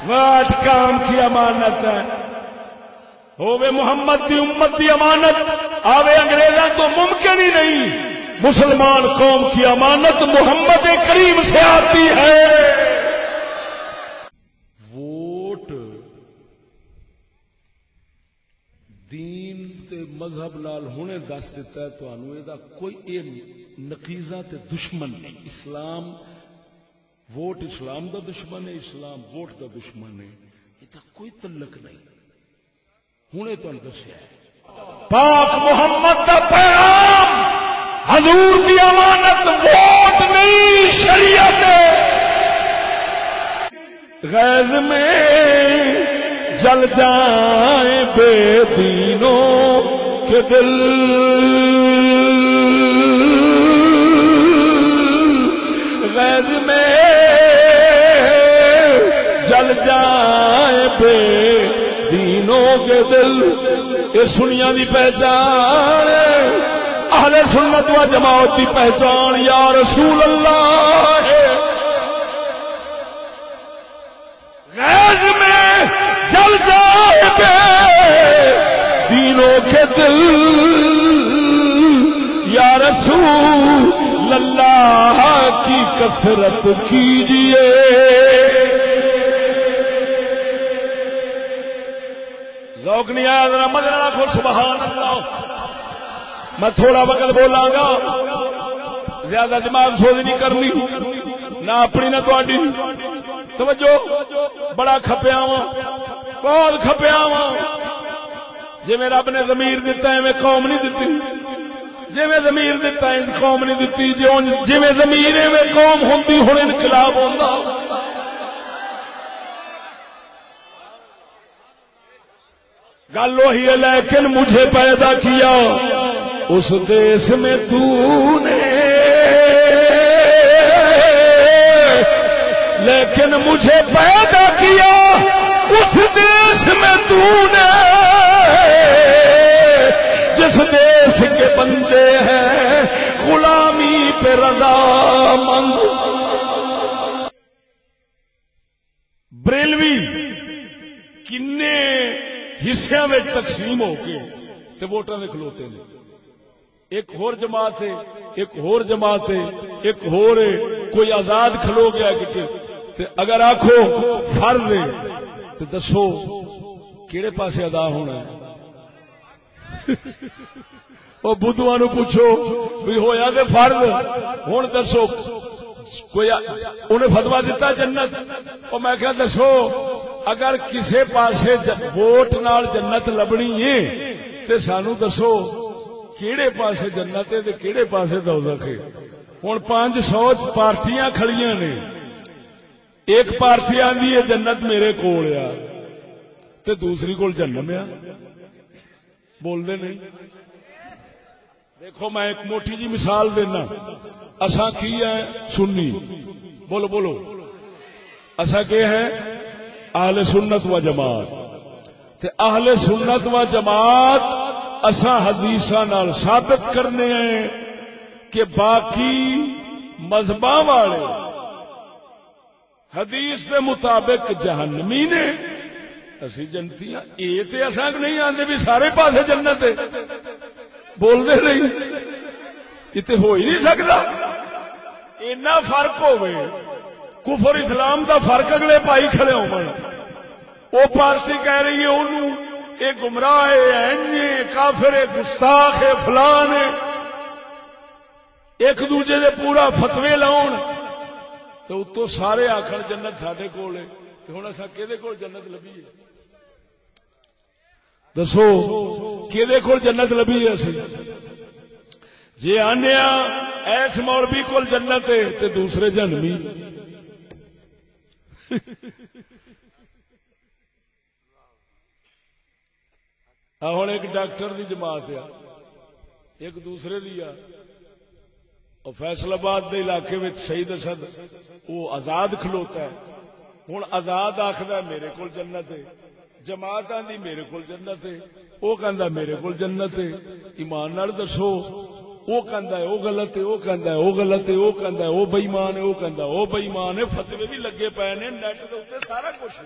Vote قوم کی امانت ہے، ہووے محمد دی امت دی امانت، آوے انگریزاں تو ممکن ہی نہیں۔ مسلمان قوم کی امانت محمد کریم سے آتی ہے۔ ووٹ دین تے مذہب نال ہونے دس دیتا ہے تانوں، اے دا کوئی نقیضہ تے دشمن نہیں۔ اسلام ووٹ اسلام دا دشمن ہے، اسلام ووٹ دا دشمن ہے، یہ کوئی تعلق نہیں۔ ہنے تانوں دسیا ہے پاک محمد دا پیغام حضور دی امانت ووٹ نہیں شریعت ہے۔ غیظ میں جل جائیں بے دینوں کے دل، غیظ میں جل جائیں بے دینوں کے دل، یہ سنیا دی پہچان اہل سنت و جماعت دی پہچان یا رسول اللہ ہے۔ غیظ میں جل جائے بے دینوں کے دل، یا رسول اللہ کی کثرت کیجئے۔ ذوق نہیں آیا ذرا مدر رکھو سبحان اللہ۔ میں تھوڑا وقت بولاں گا، زیادہ دماغ سوزی نہیں کرنی، نہ اپنی نہ تہاڈی۔ توجہ، بڑا کھپیا ہاں، بہت کھپیا ہاں۔ جی میں رب نے ضمیر دیتا ہے میں قوم نہیں دیتی، جی میں ضمیر دیتا ہے قوم نہیں دیتی، جی میں ضمیر ہے میں قوم ہوندی ہن انقلاب ہوندا۔ گل وہی ہے لیکن مجھے پیدا کیا اس دیس میں تو نے، لیکن مجھے پیدا کیا اس دیس میں تو نے، جس دیس کے بندے ہیں غلامی پہ رضامند۔ بریلوی کنے حصوں میں تقسیم ہو کے تے ووٹاں دے کھلوتے ہیں، ایک ہور جماعت ہے، ایک ہور جماعت ہے، ایک ہور ہے، کوئی آزاد کھلو گیا کہ اگر آکھو فرض ہے تو دسو کیڑے پاسے ادا ہونا ہے؟ وہ بدھواں نو پوچھو بھی ہویا تے فرض، ہن دسو کوئی انہیں فتوا دیتا جنت، اور میں کہا دسو اگر کسے پاسے ووٹ نال جنت لبنی ہے تے سانو دسو کیڑے پاسے جنت ہے تے کیڑے پاسے دوزخ ہے؟ ہن 500 پارٹیاں کھڑیاں نے، ایک پارٹی آندی ہے جنت میرے کول آ تے دوسری کول جہنم آ، بول دے نہیں۔ دیکھو میں ایک موٹی جی مثال دینا، اساں کی ہے سنی، بولو بولو، اساں کے ہیں اہل سنت و جماعت، تے اہل سنت و جماعت اساں حدیثاں نال ثابت کرنے ہیں کہ باقی مذہباں والے حدیث کے مطابق جہنمی نے، اسی جنتی ہاں۔ یہ تے اساں نہیں آندے بھی سارے پاسے جنت ہے، بول دے نہیں، یہ تے ہو ہی نہیں سکتا۔ اینا فرق ہوئے، کفر اسلام دا فرق اگلے پائی کھڑے ہون، وہ پارٹی کہہ رہی ہے انہوں اے گمراہ ہے، اینجے کافر ہے، گستاخ ہے، فلان ہے، ایک دوجے دے پورا فتوی لاؤن تو اتو سارے آخر جنت ساڈے کول ہے، ہن اساں کیدے کول جنت لبھی ہے؟ دسو کیدے کول جنت لبھی ہے؟ اسی جی آنے ایس مولوی کول جنت ہے تے دوسرے جہنمی۔ ہوں ایک ڈاکٹر دی جماعت ہے، ایک دوسرے دی آ، اور فیصل آباد کے علاقے میں سید اسد وہ آزاد کھلوتا ہے، ہوں آزاد آخر میرے کول جنت ہے، جماعت آندی میرے کول جنت ہے، وہ کہندا میرے کول جنت ہے۔ ایمان نال دسو وہ کہندا ہے وہ غلط ہے، وہ کہندا ہے وہ غلط ہے، وہ کہندا ہے وہ بے ایمان ہے، وہ کہندا ہے وہ بے ایمان ہے. فتوی بھی لگے پے نے نیٹ دے اوتے، سارا کچھ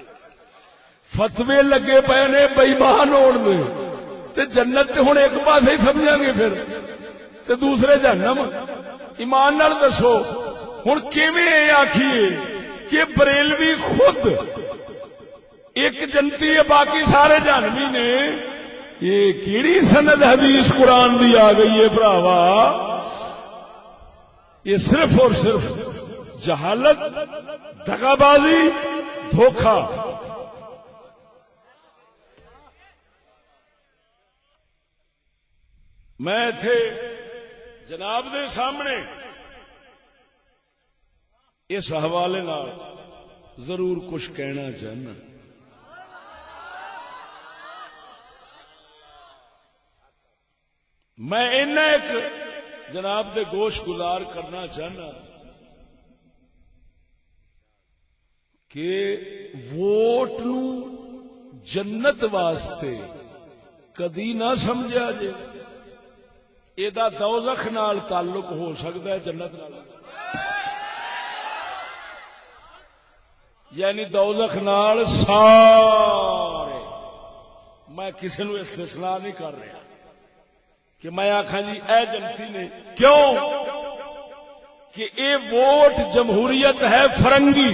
فتوی لگے پے نے بے ایمان ہون دے. تے جنت تے ہن ایک پاسے ہی سمجھاں گے پھر تے دوسرے جہنم. ایمان نال دسو ہن کیویں آکھیے کہ بریلوی خود ایک جنتی ہے باقی سارے جہنمی نے؟ یہ کیڑی سند حدیث قرآن دی آ گئی ہے بھراوا؟ یہ صرف اور صرف جہالت، دغا بازی، دھوکھا. میں تھے جناب دے سامنے اس حوالے نال ضرور کچھ کہنا چاہنا. میں ایک جناب دے گوش گزار کرنا چاہنا کہ ووٹ نو جنت واسطے کدی نہ سمجھا جے. ایدا دوزخ نال تعلق ہو سکتا ہے جنت نال، یعنی دوزخ نال سارے. میں کسی نو استثناء نہیں کر رہا کہ میں آکھاں جی اے جنتی نے. کیوں کہ اے ووٹ جمہوریت ہے فرنگی،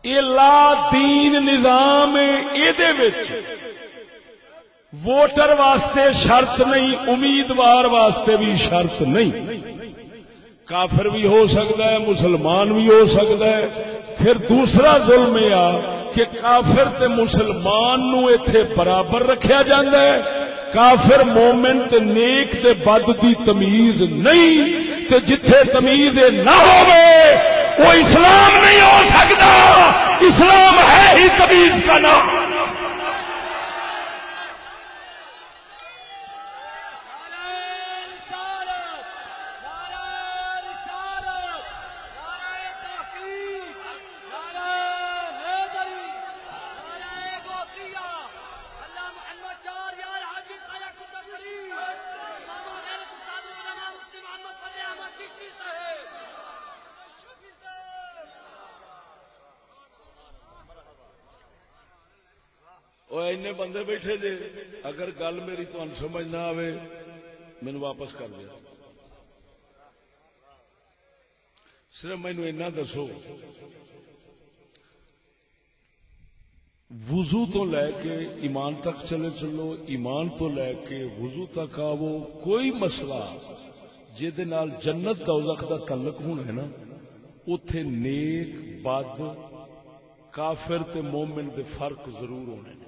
اے لا دین نظام اے دے وچ ووٹر واسطے شرط نہیں، امیدوار واسطے بھی شرط نہیں. کافر بھی ہو سکتا ہے، مسلمان بھی ہو سکتا ہے. پھر دوسرا ظلم یہ کہ کافر تے مسلمان نو ایتھے برابر رکھیا جاندا ہے. کافر مومن تے نیک تے بد دی تمیز نہیں، تے جتھے تمیز نہ ہوے وہ اسلام نہیں ہو سکتا. اسلام ہے ہی تمیز کا نام. اینے بندے بیٹھے جے، اگر گل میری تمہیں سمجھ نہ آئے مینو واپس کر دیا. صرف مینو اینا دسو، وضو تو لے کے ایمان تک چلے چلو، ایمان تو لے کے وضو تک آو، کوئی مسئلہ جہدے نال جنت دوزخ دا تعلق ہونا ہے نا، اوتھے نیک بد کافر تے مومن دے فرق ضرور ہونے.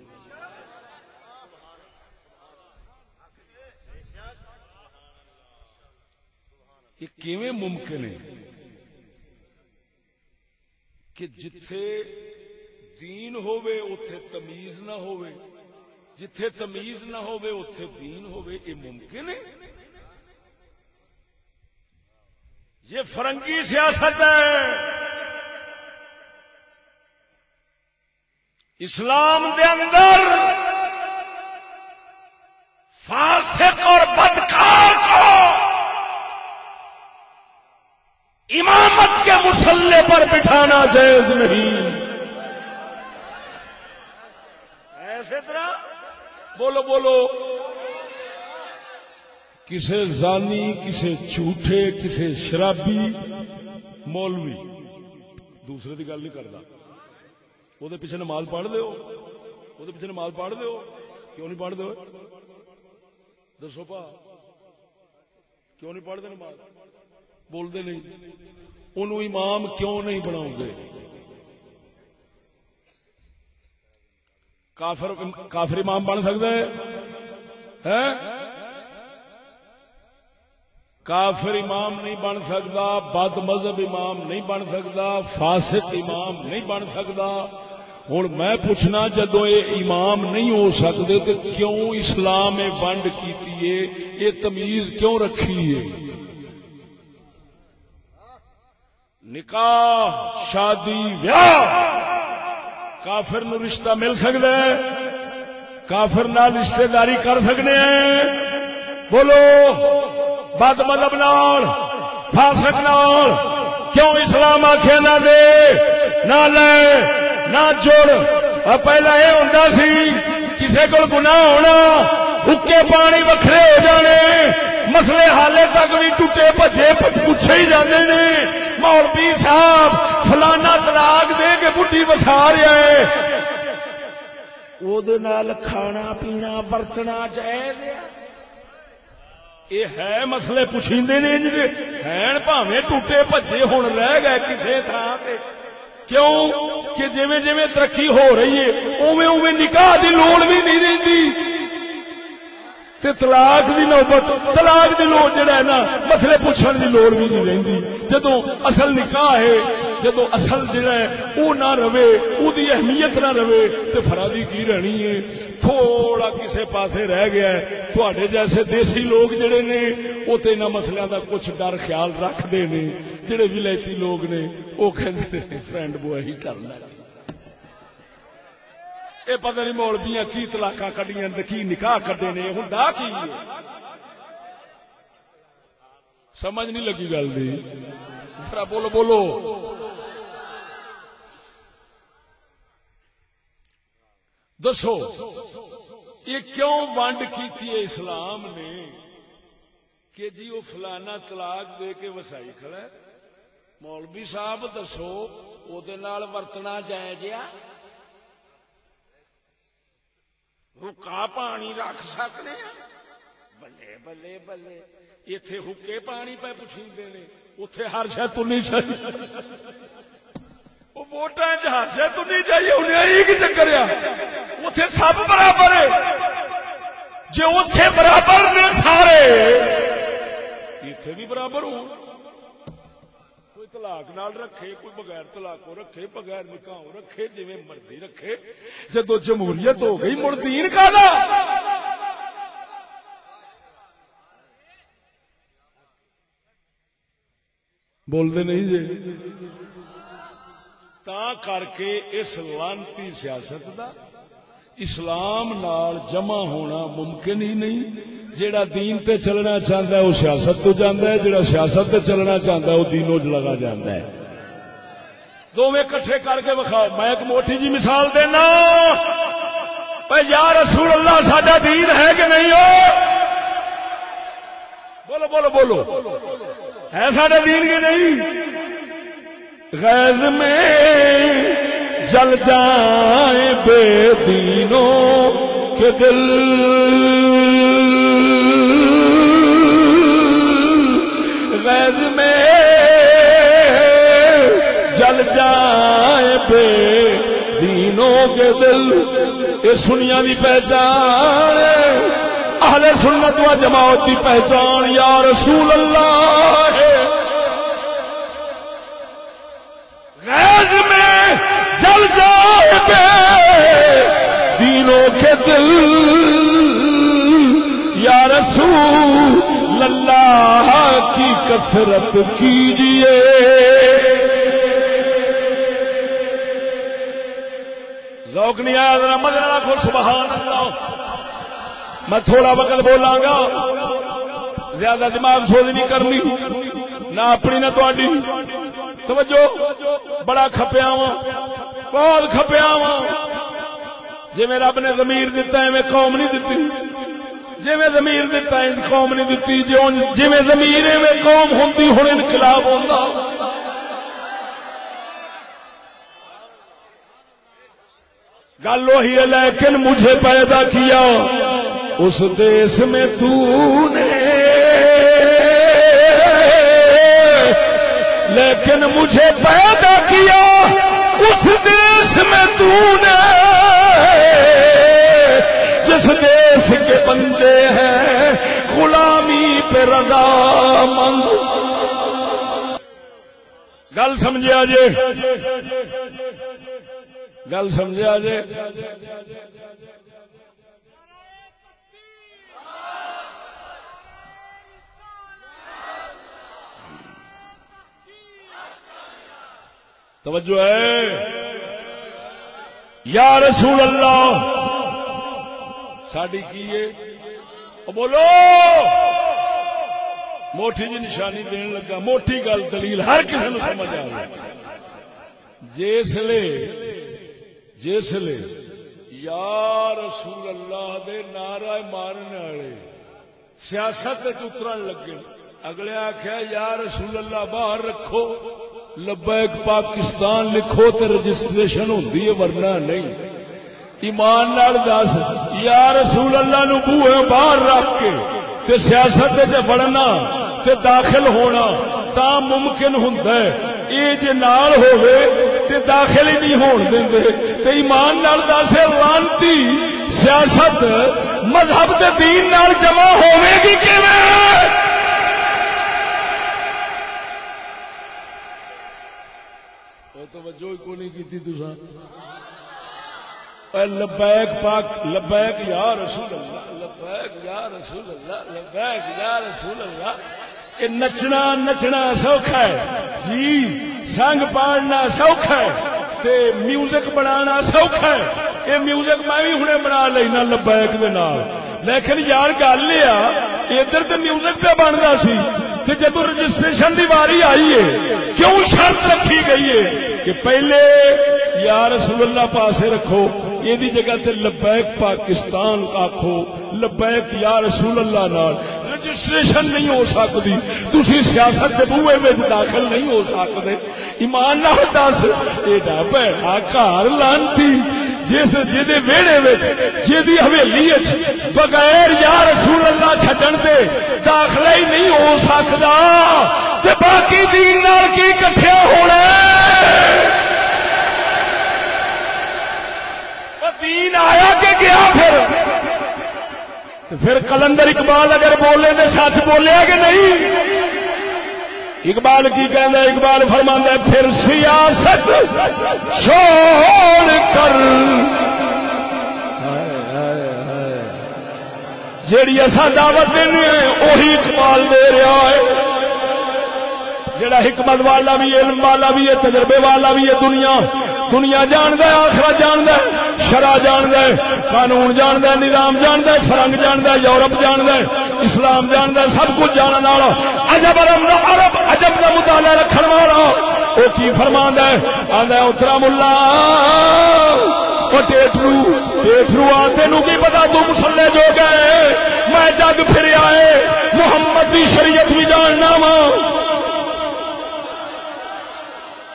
یہ کیویں ممکن ہے کہ جتھے دین ہووے اوتھے تمیز نہ ہووے، جتھے تمیز نہ ہووے اوتھے دین ہووے؟ یہ ممکن ہے؟ یہ فرنگی سیاست ہے. اسلام دے اندر فاسق اور بدکار کو امامت کے مسلح پر بٹھانا جائز نہیں. ایسے طرح بولو بولو، کسے زانی، کسے جھوٹے، کسے شرابی مولوی دوسرے دی گل نہیں کرتا، وہ دے پیچھے نماز پڑھ دیو، وہ دے پیچھے نماز پڑھ دیو. کیوں نہیں پڑھ دیو؟ دسو پا کیوں نہیں پڑھتے نماز؟ بولتے نہیں. انہوں امام کیوں نہیں بناؤ گے؟ کافر امام بن سکتا ہے؟ کافر امام نہیں بن سکتا، بد مذہب امام نہیں بن سکتا، فاسق امام نہیں بن سکتا. ہوں میں پوچھنا، جدو یہ امام نہیں ہو سکتے تو کیوں اسلام ونڈ کیتی ہے؟ یہ تمیز کیوں رکھی ہے؟ نکاح، شادی، بیاہ کافر نو رشتہ مل سکتا ہے، کافر نال رشتہ داری کر سکتے ہیں، بولو بد مذہب نال فاسق نال کیوں اسلام آخیا نہ دے نہ لے نہ جوڑ. پہلا یہ ہوندا سی کسے کول گناہ ہونا حکے پانی وکھرے ہو جانے مسئلے حالے تک بھی ٹوٹے بھجے پوچھے ہی جاندے نے. مولوی صاحب فلانا طلاق دے کے بڈھی وسا رہا ہے او دے نال کھانا پینا برتنا جائز ہے. یہ ہے مسئلے پوچھیندے نے ہیں بھاویں ٹوٹے بھجے ہن رہ گئے کسے تھاں تے. کیوں کہ جویں جویں ترقی ہو رہی ہے اوویں اوویں نکاح دی لوڑ بھی نہیں رہندی تے طلاق دی نوبت طلاق دی لوڑ جڑا ہے نا مسئلے پوچھن دی لوڑ بھی نہیں رہندی. جدوں اصل نکاح ہے جدوں اصل جڑا ہے او نہ رہے او دی اہمیت نہ رہے تے فرادی کی رہنی ہے. تھوڑا کسے پاسے رہ گیا ہے تواڈے جیسے دیسی لوگ جڑے نے او تے انہاں مسئلیاں دا کچھ ڈر خیال رکھدے نے. جڑے ولایتی لوگ نے او کہندے نے فرینڈ بوائے ہی کرنا. اے پتہ نہیں مولویاں کی طلاقاں کڈیاں تے کی نکاح کڈے نے ہوندا کی سمجھ نہیں لگی گل دی. ذرا بولو بولو. دسو یہ کیوں ونڈ کی تھی اسلام نے کہ جی وہ فلانا طلاق دے کے وسائی کھڑا ہے. مولوی صاحب دسو او دے نال ورتنا جائز ہے؟ حکا پانی رکھ سکتے ہیں؟ بلے بلے بلے. ایتھے حکے پانی پہ پوچھیندے نے اوتھے ہر شے تنی چاہیے. وہ ووٹاں چ ہر شے تنی چاہیے انہیں ہی کی چکر ہے. اوتھے سب برابر ہے. جے اوتھے برابر نے سارے ایتھے بھی برابر ہوں. کوئی طلاق نال رکھے کوئی بغیر طلاقوں رکھے بغیر نکاحوں رکھے جویں مرضی رکھے. جدو جمہوریت ہو گئی مڑ دین کادا؟ بولدے نہیں جی. تا کر کے اس لانتی سیاست دا اسلام نال جمع ہونا ممکن ہی نہیں. جیڑا دین تے چلنا چاہتا ہے وہ سیاست تو جاندا ہے جیڑا سیاست تے چلنا چاہتا ہے وہ دینوں چ لگا جاندا ہے. دونوں کٹھے کر کے وکھا. میں ایک موٹی جی مثال دینا. یا رسول اللہ ساڈا دین ہے کہ نہیں ہو؟ بولو بولو بولو. ہے ساڈا دین کہ نہیں؟ غیظ میں جل جائیں بے دینوں کے دل غیظ میں جل جائیں بے دینوں کے دل. یہ سنیا دی پہچان اہل سنت و جماعت کی پہچان یا رسول اللہ ہے. غیظ میں جل جائے بے دینوں کے دل یا رسول اللہ کی کثرت کیجئے. ذوق نہیں آیا ذرا مدد رکھو سبحان اللہ. میں تھوڑا وقت بولاں گا زیادہ دماغ سوزی نہیں کرنی نہ اپنی نہ تہاڈی. توجہ بڑا کھپیا ہاں بہت کھپیا ہاں. جی میں رب نے ضمیر دیتا ہے میں قوم نہیں دیتی. جی میں ضمیر دیتا ہے قوم نہیں دیتی. جی میں ضمیر ہے میں قوم ہوندی ہن انقلاب ہوندا. گل وہی ہے لیکن مجھے پیدا کیا اس دیس میں تو نے لیکن مجھے پیدا کیا اس دیس میں تو نے جس دیس کے بندے ہیں غلامی پہ رضامند. گل سمجھا جے گل سمجھا جے. توجہ ہے. یا رسول اللہ ساڈی کی ہے بولو موٹی جی نشانی دین لگا، موٹی گل دلیل ہر کسی نو سمجھ آ گئی. جسلے یا رسول اللہ دے نعرہ مارنے والے سیاست اترن لگے، اگلے آخیا یا رسول اللہ باہر رکھو، لبیک پاکستان لکھو تے رجسٹریشن ہوندی ہے ورنہ نہیں. ایمان نال دس یا رسول اللہ نو بوئے باہر رکھ کے تے سیاست تے بڑھنا تے داخل ہونا تا ممکن ہوندا ہے، اے جے نال ہوے تے داخل ہی نہیں ہون دیندے. تے ایمان نال دس لعنتی سیاست مذہب تے دین نال جمع ہوے گی کیویں؟ توجہ ہی کوئی نہیں کیتی تساں. لبیک پاک لبیک یا رسول اللہ، لبیک یا رسول اللہ، لبیک یا رسول اللہ. یہ نچنا سوکھا ہے جی، سنگ پاڑنا سوکھا ہے تے میوزک بنانا سوکھا ہے. یہ میوزک میں بھی ہنے بنا لینا لبیک دے نال، لیکن یار گل یہ ادھر تے میوزک پہ بنتا سی تے جدو رجسٹریشن دی واری آئی ہے کیوں شرط رکھی گئی ہے کہ پہلے یا رسول اللہ پاسے رکھو، یہ جگہ تے لبیک پاکستان آکھو، لبیک یا رسول اللہ نال رجسٹریشن نہیں ہو سکتی، تسی سیاست کے بوئے میں داخل نہیں ہو سکتے. ایمان نال دس ایڈا بھڑا گھر لانتی جس جدے ویڑے وچ جدی حویلی وچ بغیر یا رسول اللہ چھڈن دے داخلہ ہی نہیں ہو سکدا تے باقی دین نال کی اکٹھیا ہونا؟ دین آیا کہ گیا؟ پھر کلندر اقبال اگر بولے تو سچ بولیا کہ نہیں؟ اقبال کی کہنا ہے؟ اقبال فرماتا ہے پھر سیاست چھوڑ کر جیڑی اساں دعوت دینے وہی اقبال دے رہا ہے. جڑا حکمت والا بھی ہے، علم والا بھی ہے، تجربے والا بھی ہے. دنیا جاندا ہے، آخرت جاندا ہے، شرع جاندا ہے، قانون جاندا ہے، نظام جاندا ہے، فرنگ جاندا ہے، یورپ جاندا ہے، اسلام جاندا ہے، سب کچھ جانن والا عجب عجب دا مطالعہ رکھن والا وہ کی فرماندا ہے؟ آندا ہے اترا ملا او ٹیٹرو آ تینوں کی پتا تو مسلے جو گئے میں جگ پھر آئے محمد دی شریعت بھی جاننا وا،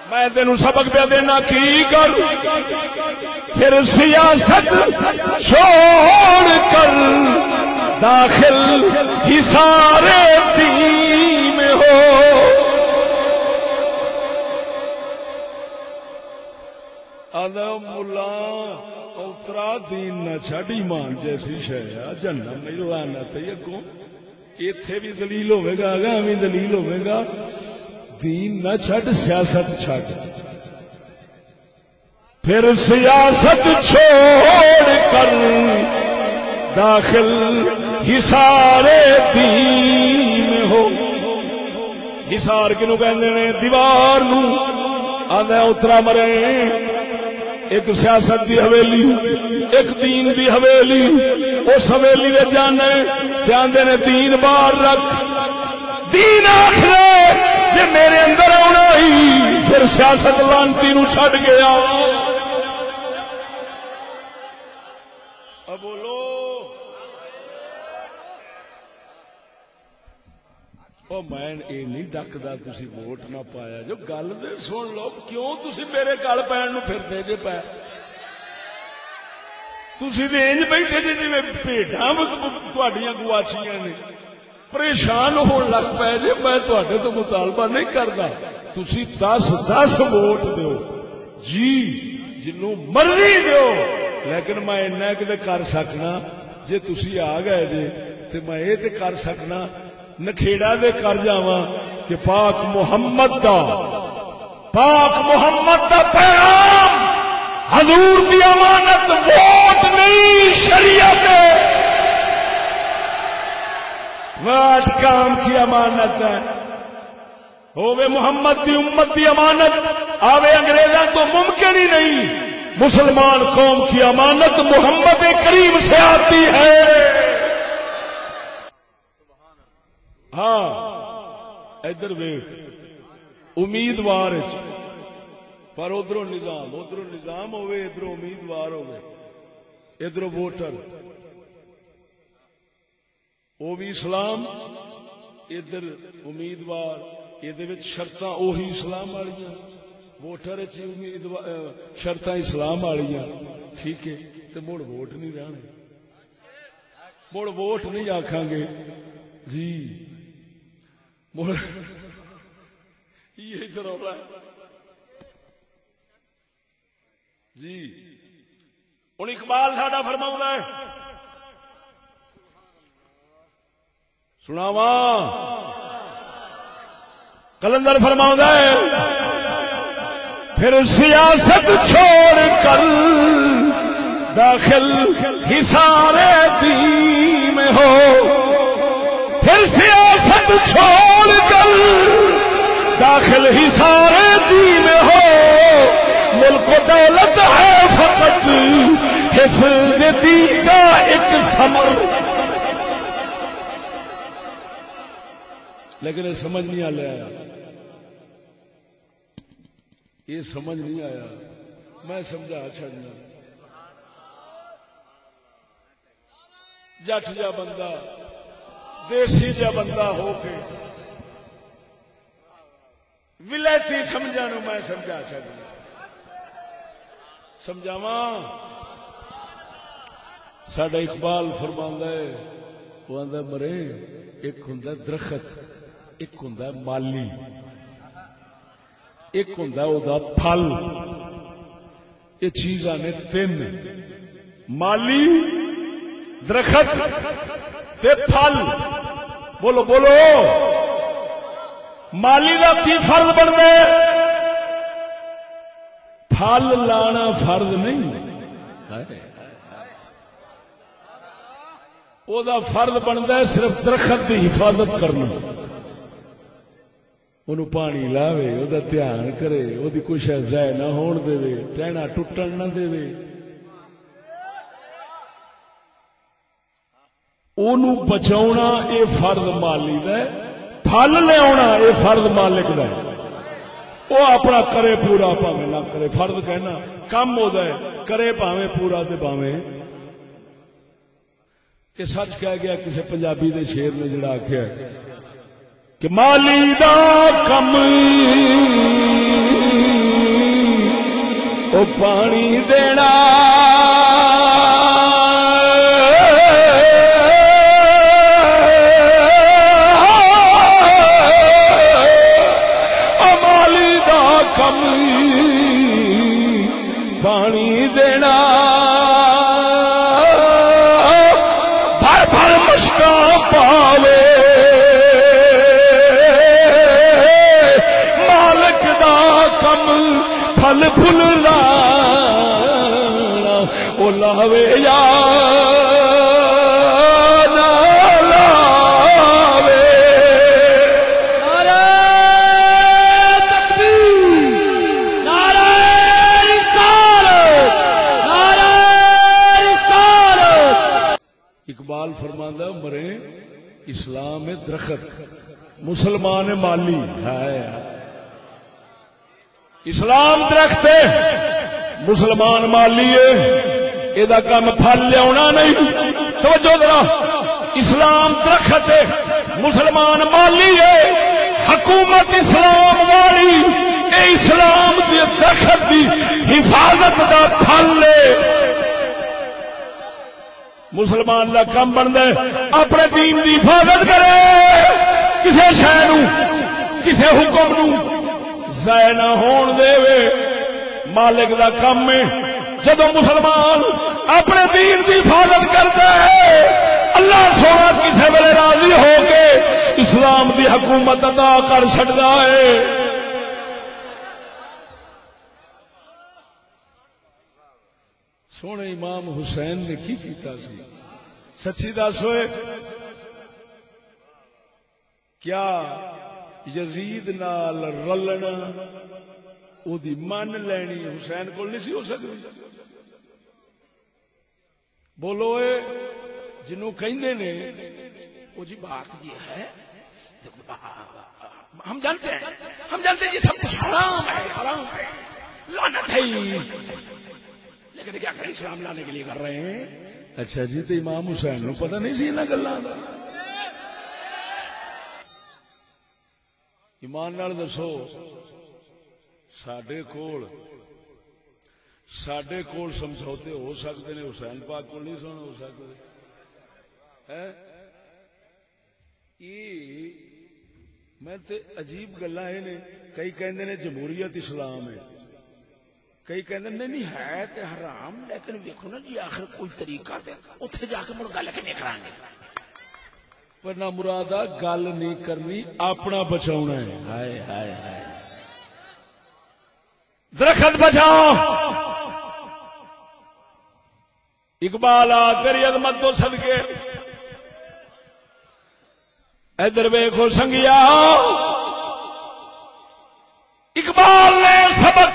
میں تینوں سبق پہ دینا کی کر. پھر سیاست چھوڑ کر داخل ہی سارے دین میں ہو. آدھا ملا اترا دین نہ چھڈ، ایمان جیسی شے جنم نہیں لانا تے اگوں ایتھے بھی ذلیل ہوے گا، اگاں بھی ذلیل ہوے گا. دین نہ چھڈ، سیاست چھڈ. پھر سیاست چھوڑ کر داخل ہی سارے دین میں ہو. حصار کنو کہندے نے؟ دیوار نو. آندا اترا مرے ایک سیاست دی حویلی، ایک دین دی حویلی. اس حویلی دے جانے تے آندے نے دین باہر رکھ. دین آخرے جے میرے اندر آنا ہی پھر سیاست لانتی نو چھڈ گیا. اب بولو او میں اے نہیں ڈکدا تسی ووٹ نہ پایا جو گل دے سن لو. کیوں تسی میرے گل پین نو پھردے جے پے؟ تسی تے انج بیٹھے جے جویں بھیڈاں تہاڈیاں گواچیاں نے، پریشان ہون لگ پے جے. میں تہاڈے تو مطالبہ نہیں کردا، تسی 10 ووٹ دیو جی جنوں مرضی دیو، لیکن میں اینا کہ کر سکنا جے تسی آ گئے جے تے میں اے تے کر سکنا نکھیڑا دے کر جاواں کہ پاک محمد دا پیغام حضور دی امانت ووٹ نہیں شریعت ہے. ووٹ کام کی امانت ہے. ہووے محمد دی امت دی امانت آوے انگریزاں تو ممکن ہی نہیں. مسلمان قوم کی امانت محمد کریم سے آتی ہے. ہاں ادھر ویخ امیدوار پر ادھر نظام ہوئے ادھر امیدوار ہوئے ادھر ووٹر وہ بھی اسلام ادھر امیدوار یہ شرطاں اوہی اسلام والیاں ووٹر شرطاں اسلام والیاں ٹھیک ہے تو مڑ ووٹ نہیں رہنے مڑ ووٹ نہیں آکھاں گے جی مڑ یہ تو رولا ہے جی ہوں اقبال ساڈا فرماؤں ہے سناواں کلندر فرماؤں ہے پھر سیاست چھوڑ کر داخل حصار دین میں ہو پھر سیاست چھوڑ کر داخل حصار دین میں ہو ملک و دولت ہے فقط حفظ دین کا ایک ثمر لیکن یہ سمجھ نہیں آیا یہ سمجھ نہیں آیا میں سمجھا چھڑنا جٹ جا بندہ دیسی جا بندہ ہو کے ولایتی سمجھا نو میں سمجھا چھڑنا سمجھاواں ساڈا اقبال فرماندا ہے وہ آندا مرے ایک ہوندا درخت ایک ہوندا مالی ایک ہوندا او دا پھل یہ چیزاں نے تین مالی درخت تے پھل بولو بولو مالی دا کی فرض بندا ہے پھل لانا فرض نہیں او دا فرض بندا ہے صرف درخت دی حفاظت کرنا انہوں پانی لاوے او دا دھیان کرے او دی کوئی شے ضائع نہ ہون دے ٹہنا ٹٹن نہ دے اونوں بچاونا اے فرض مالی دا ہے پھل لیاونا اے فرض مالک دا ہے وہ اپنا کرے پورا پاوے نہ کرے فرض کہنا کم ہو جائے کرے پاوے پورا تے پاوے یہ سچ کہہ گیا کسی پنجابی دے شعر نے جڑا آکھیا کہ مالی دا کم او پانی دینا کم پانی دینا بھر بھر مشکاں پاوے مالک دا کم پھل پھل لانا او لاوے یا اقبال فرماندہ مرے اسلام درخت مسلمان مالی ہے اسلام درخت ہے مسلمان مالی ہے یہ کام پھل لیا نہیں توجہ ذرا اسلام درخت ہے مسلمان مالی ہے حکومت اسلام والی اے اسلام دی درخت دی حفاظت دا پھل لے مسلمان کا کم بنتا ہے اپنے دین کی حفاظت کرے کسی شے نو کسی حکم نو ضائع نہ ہون دے مالک کا کم ہے جدو مسلمان اپنے دین کی حفاظت کرتا ہے اللہ سونا کسی ویلے راضی ہو کے اسلام کی حکومت عطا کر چڑھتا ہے سونے امام حسین نے کی کیتا سی سچی دس ہوئے کیا یزید نال رلنا او دی من لینی حسین کو نہیں سی ہو سکتی بولو اے جنوں کہندے نے او جی بات یہ ہے ہم جانتے ہیں یہ سب کچھ حرام ہے لعنت ہے، لیکن کیا کریں اسلام لانے کے لیے کر رہے ہیں. اچھا جی تو امام حسین نو پتہ نہیں سی انہاں گلاں دا. ایمان نال دسو ساڈے کول سمجھوتے ہو سکتے ہیں، حسین پاک کو نہیں سن ہو سکتے. میں تے عجیب گلاں نے، کئی کہندے نے جمہوریت اسلام ہے، کئی کہندے نہیں ہے تے حرام، لیکن ویکھو نا جی آخر کوئی طریقہ تے اوتھے جا کے مڑ گل کنے کرانگے. پر نہ مرادا گل نہیں کرنی، اپنا بچاؤنا ہے. ہائے ہائے ہائے درخت بچاؤ. اقبال تیری عظمت تو صدقے ادھر ویکھو سنگیا، اقبال نے سبق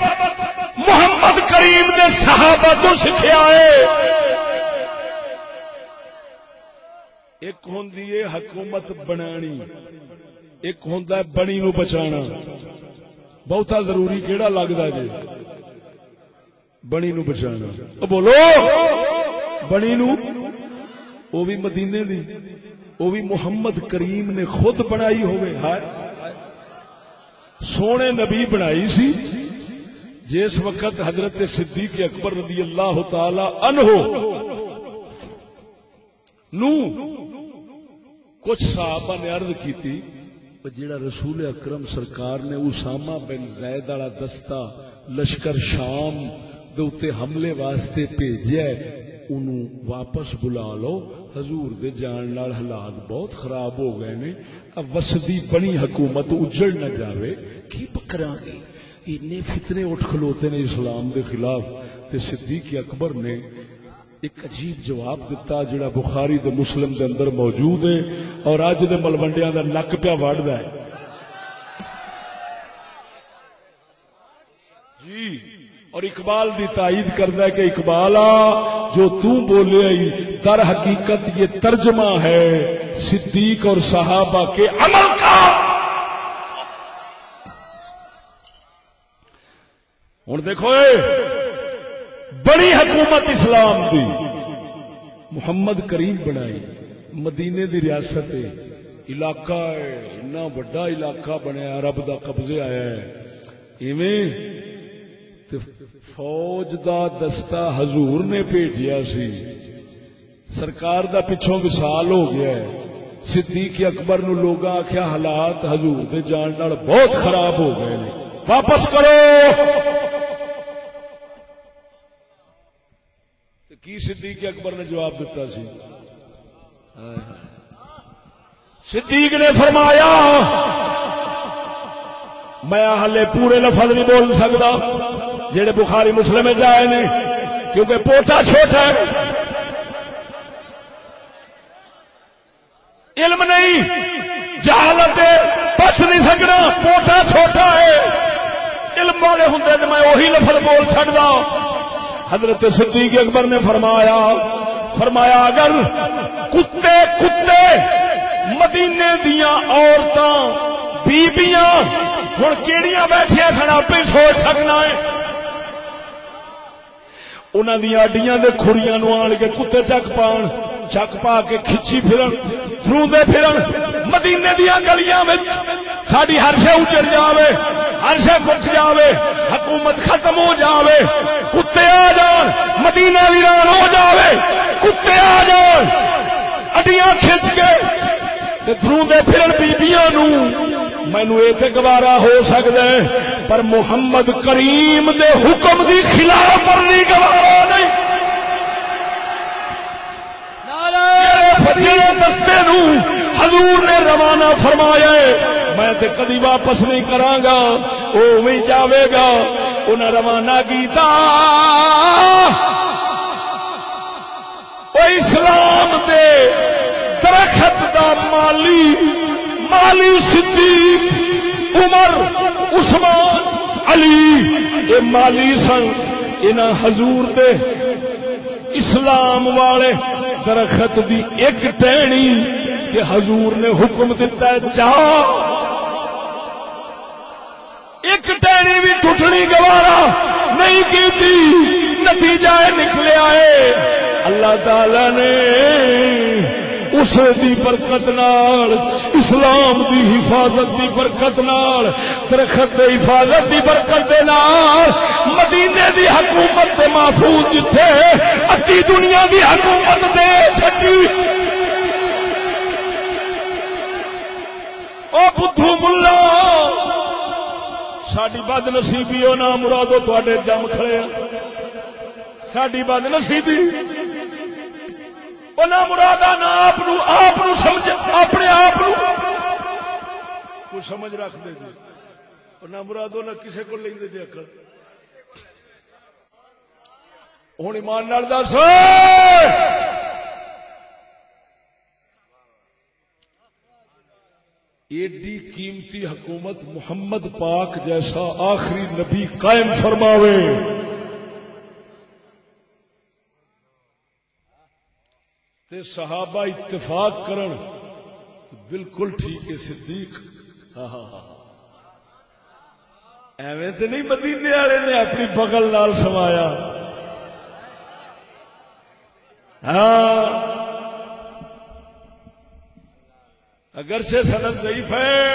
محمد کریم نے صحابہ تو سکھیا ہے. ایک ہوندی ہے حکومت بنانی، ایک ہوندا ہے بنی نو بچانا. بہتا ضروری کیڑا لگدا جی؟ بنی نو بچانا. بولو بنی نو، وہ بھی مدینے دی، وہ بھی محمد کریم نے خود بنائی ہوئے. سونے نبی بنائی سی جس وقت حضرت صدیق اکبر رضی اللہ تعالی عنہ نو کچھ صحابہ نے عرض کی تھی جیڑا رسول اکرم سرکار نے اسامہ بن زید والا دستہ لشکر شام دے اوتے حملے واسطے بھیجیا ہے، انہوں واپس بلا لو، حضور دے جان نال حالات بہت خراب ہو گئے نے، اب وسدی بنی حکومت اجڑ نہ جاوے کی پکراں گے. اتنے فتنے اٹھ کھلوتے نے اسلام دے خلاف. تے صدیق اکبر نے ایک عجیب جواب دیتا جڑا بخاری دے مسلم دے اندر موجود ہے اور اج دے ملوڈیاں دا نک پیا وڑدا ہے. جی اور اقبال دی تائید کردا ہے کہ اقبالا جو تو بولے در حقیقت یہ ترجمہ ہے صدیق اور صحابہ کے عمل کا. ہن دیکھو بڑی حکومت اسلام دی محمد کریم بنائی، مدینے دی ریاست ہے، علاقہ ہے، اتنا بڑا علاقہ بنیا، عرب دا قبضے آیا ہے. ایویں فوج دا دستہ حضور نے بھیجیا سی، سرکار دا پچھوں وصال ہو گیا ہے. صدیق اکبر نو لوگاں آکھیا حالات حضور دے جان نال بہت خراب ہو گئے نے، واپس کرو. کی صدیق اکبر نے جواب دیتا سی؟ صدیق نے فرمایا میں ہلے پورے لفظ نہیں بول سکتا جڑے بخاری مسلم میں جائے نے، کیونکہ پوٹا چھوٹا ہے، علم نہیں، جہالت پچ نہیں سکنا، پوٹا چھوٹا ہے. علم والے ہوں تو میں وہی لفظ بول سکتا. حضرت صدیق اکبر نے فرمایا اگر کتے مدینے دیاں عورتاں بیبیاں ہن کیڑیاں بیٹھیاں سن آپ ہی سوچ سکنا ہے. انہاں دی اڈیاں دے کھڑیاں نو آن کے کتے چک پا کے کھچی پھرن، دروندے پھرن مدینے دیاں گلیاں وچ، ساڈی ہر شے اجڑ جاوے، ہر شے پھٹ جاوے، حکومت ختم ہو جاوے، کتے آ جان، مدینہ ویران ہو جاوے، کتے آ جان اڈیاں کھچ کے دروندے پھرن بیبیاں نو، مینوں اے تے گوارا ہو سکدا ہے، پر محمد کریم دے حکم دی خلاف ورزی گوارا نہیں. دستے نو حضور نے روانہ فرمایا میں تے کدی واپس نہیں کراں گا، او وی جاوے گا. انہاں روانہ کیتا. او اسلام دے درخت دا مالی صدیق عمر عثمان علی اے مالی سن. انہاں حضور دے اسلام والے درخت دی ایک ٹہنی کہ حضور نے حکم دیتا ہے چاہ ایک ٹہنی بھی ٹوٹنی گوارا نہیں کی تھی، نتیجہ نکلے آئے اللہ تعالی نے اس دی برکت نال، اسلام دی حفاظت دی برکت نال، درخت دی حفاظت دی برکت دے نال مدینے دی حکومت تے محفوظ جتھے ادھی دنیا دی حکومت دے سکی۔ او بدھو ملا ساڈی بد نصیبی او نا مرادو تواڈے جم کھڑے ساڈی بد نصیبی نہ مرادا نہ آپ سمجھ اپنے آپ کو سمجھ رکھ دے جی، نہ مرادو نہ کسی کو لیں جی اکل۔ ہوں ایمان نال دس ایڈی قیمتی حکومت محمد پاک جیسا آخری نبی قائم فرماوے، صحابہ اتفاق کرن بالکل ٹھیک ہے صدیق ایویں تو نہیں مدینے والے نے اپنی بغل نال سمایا، ہاں اگرچہ سند ضعیف ہے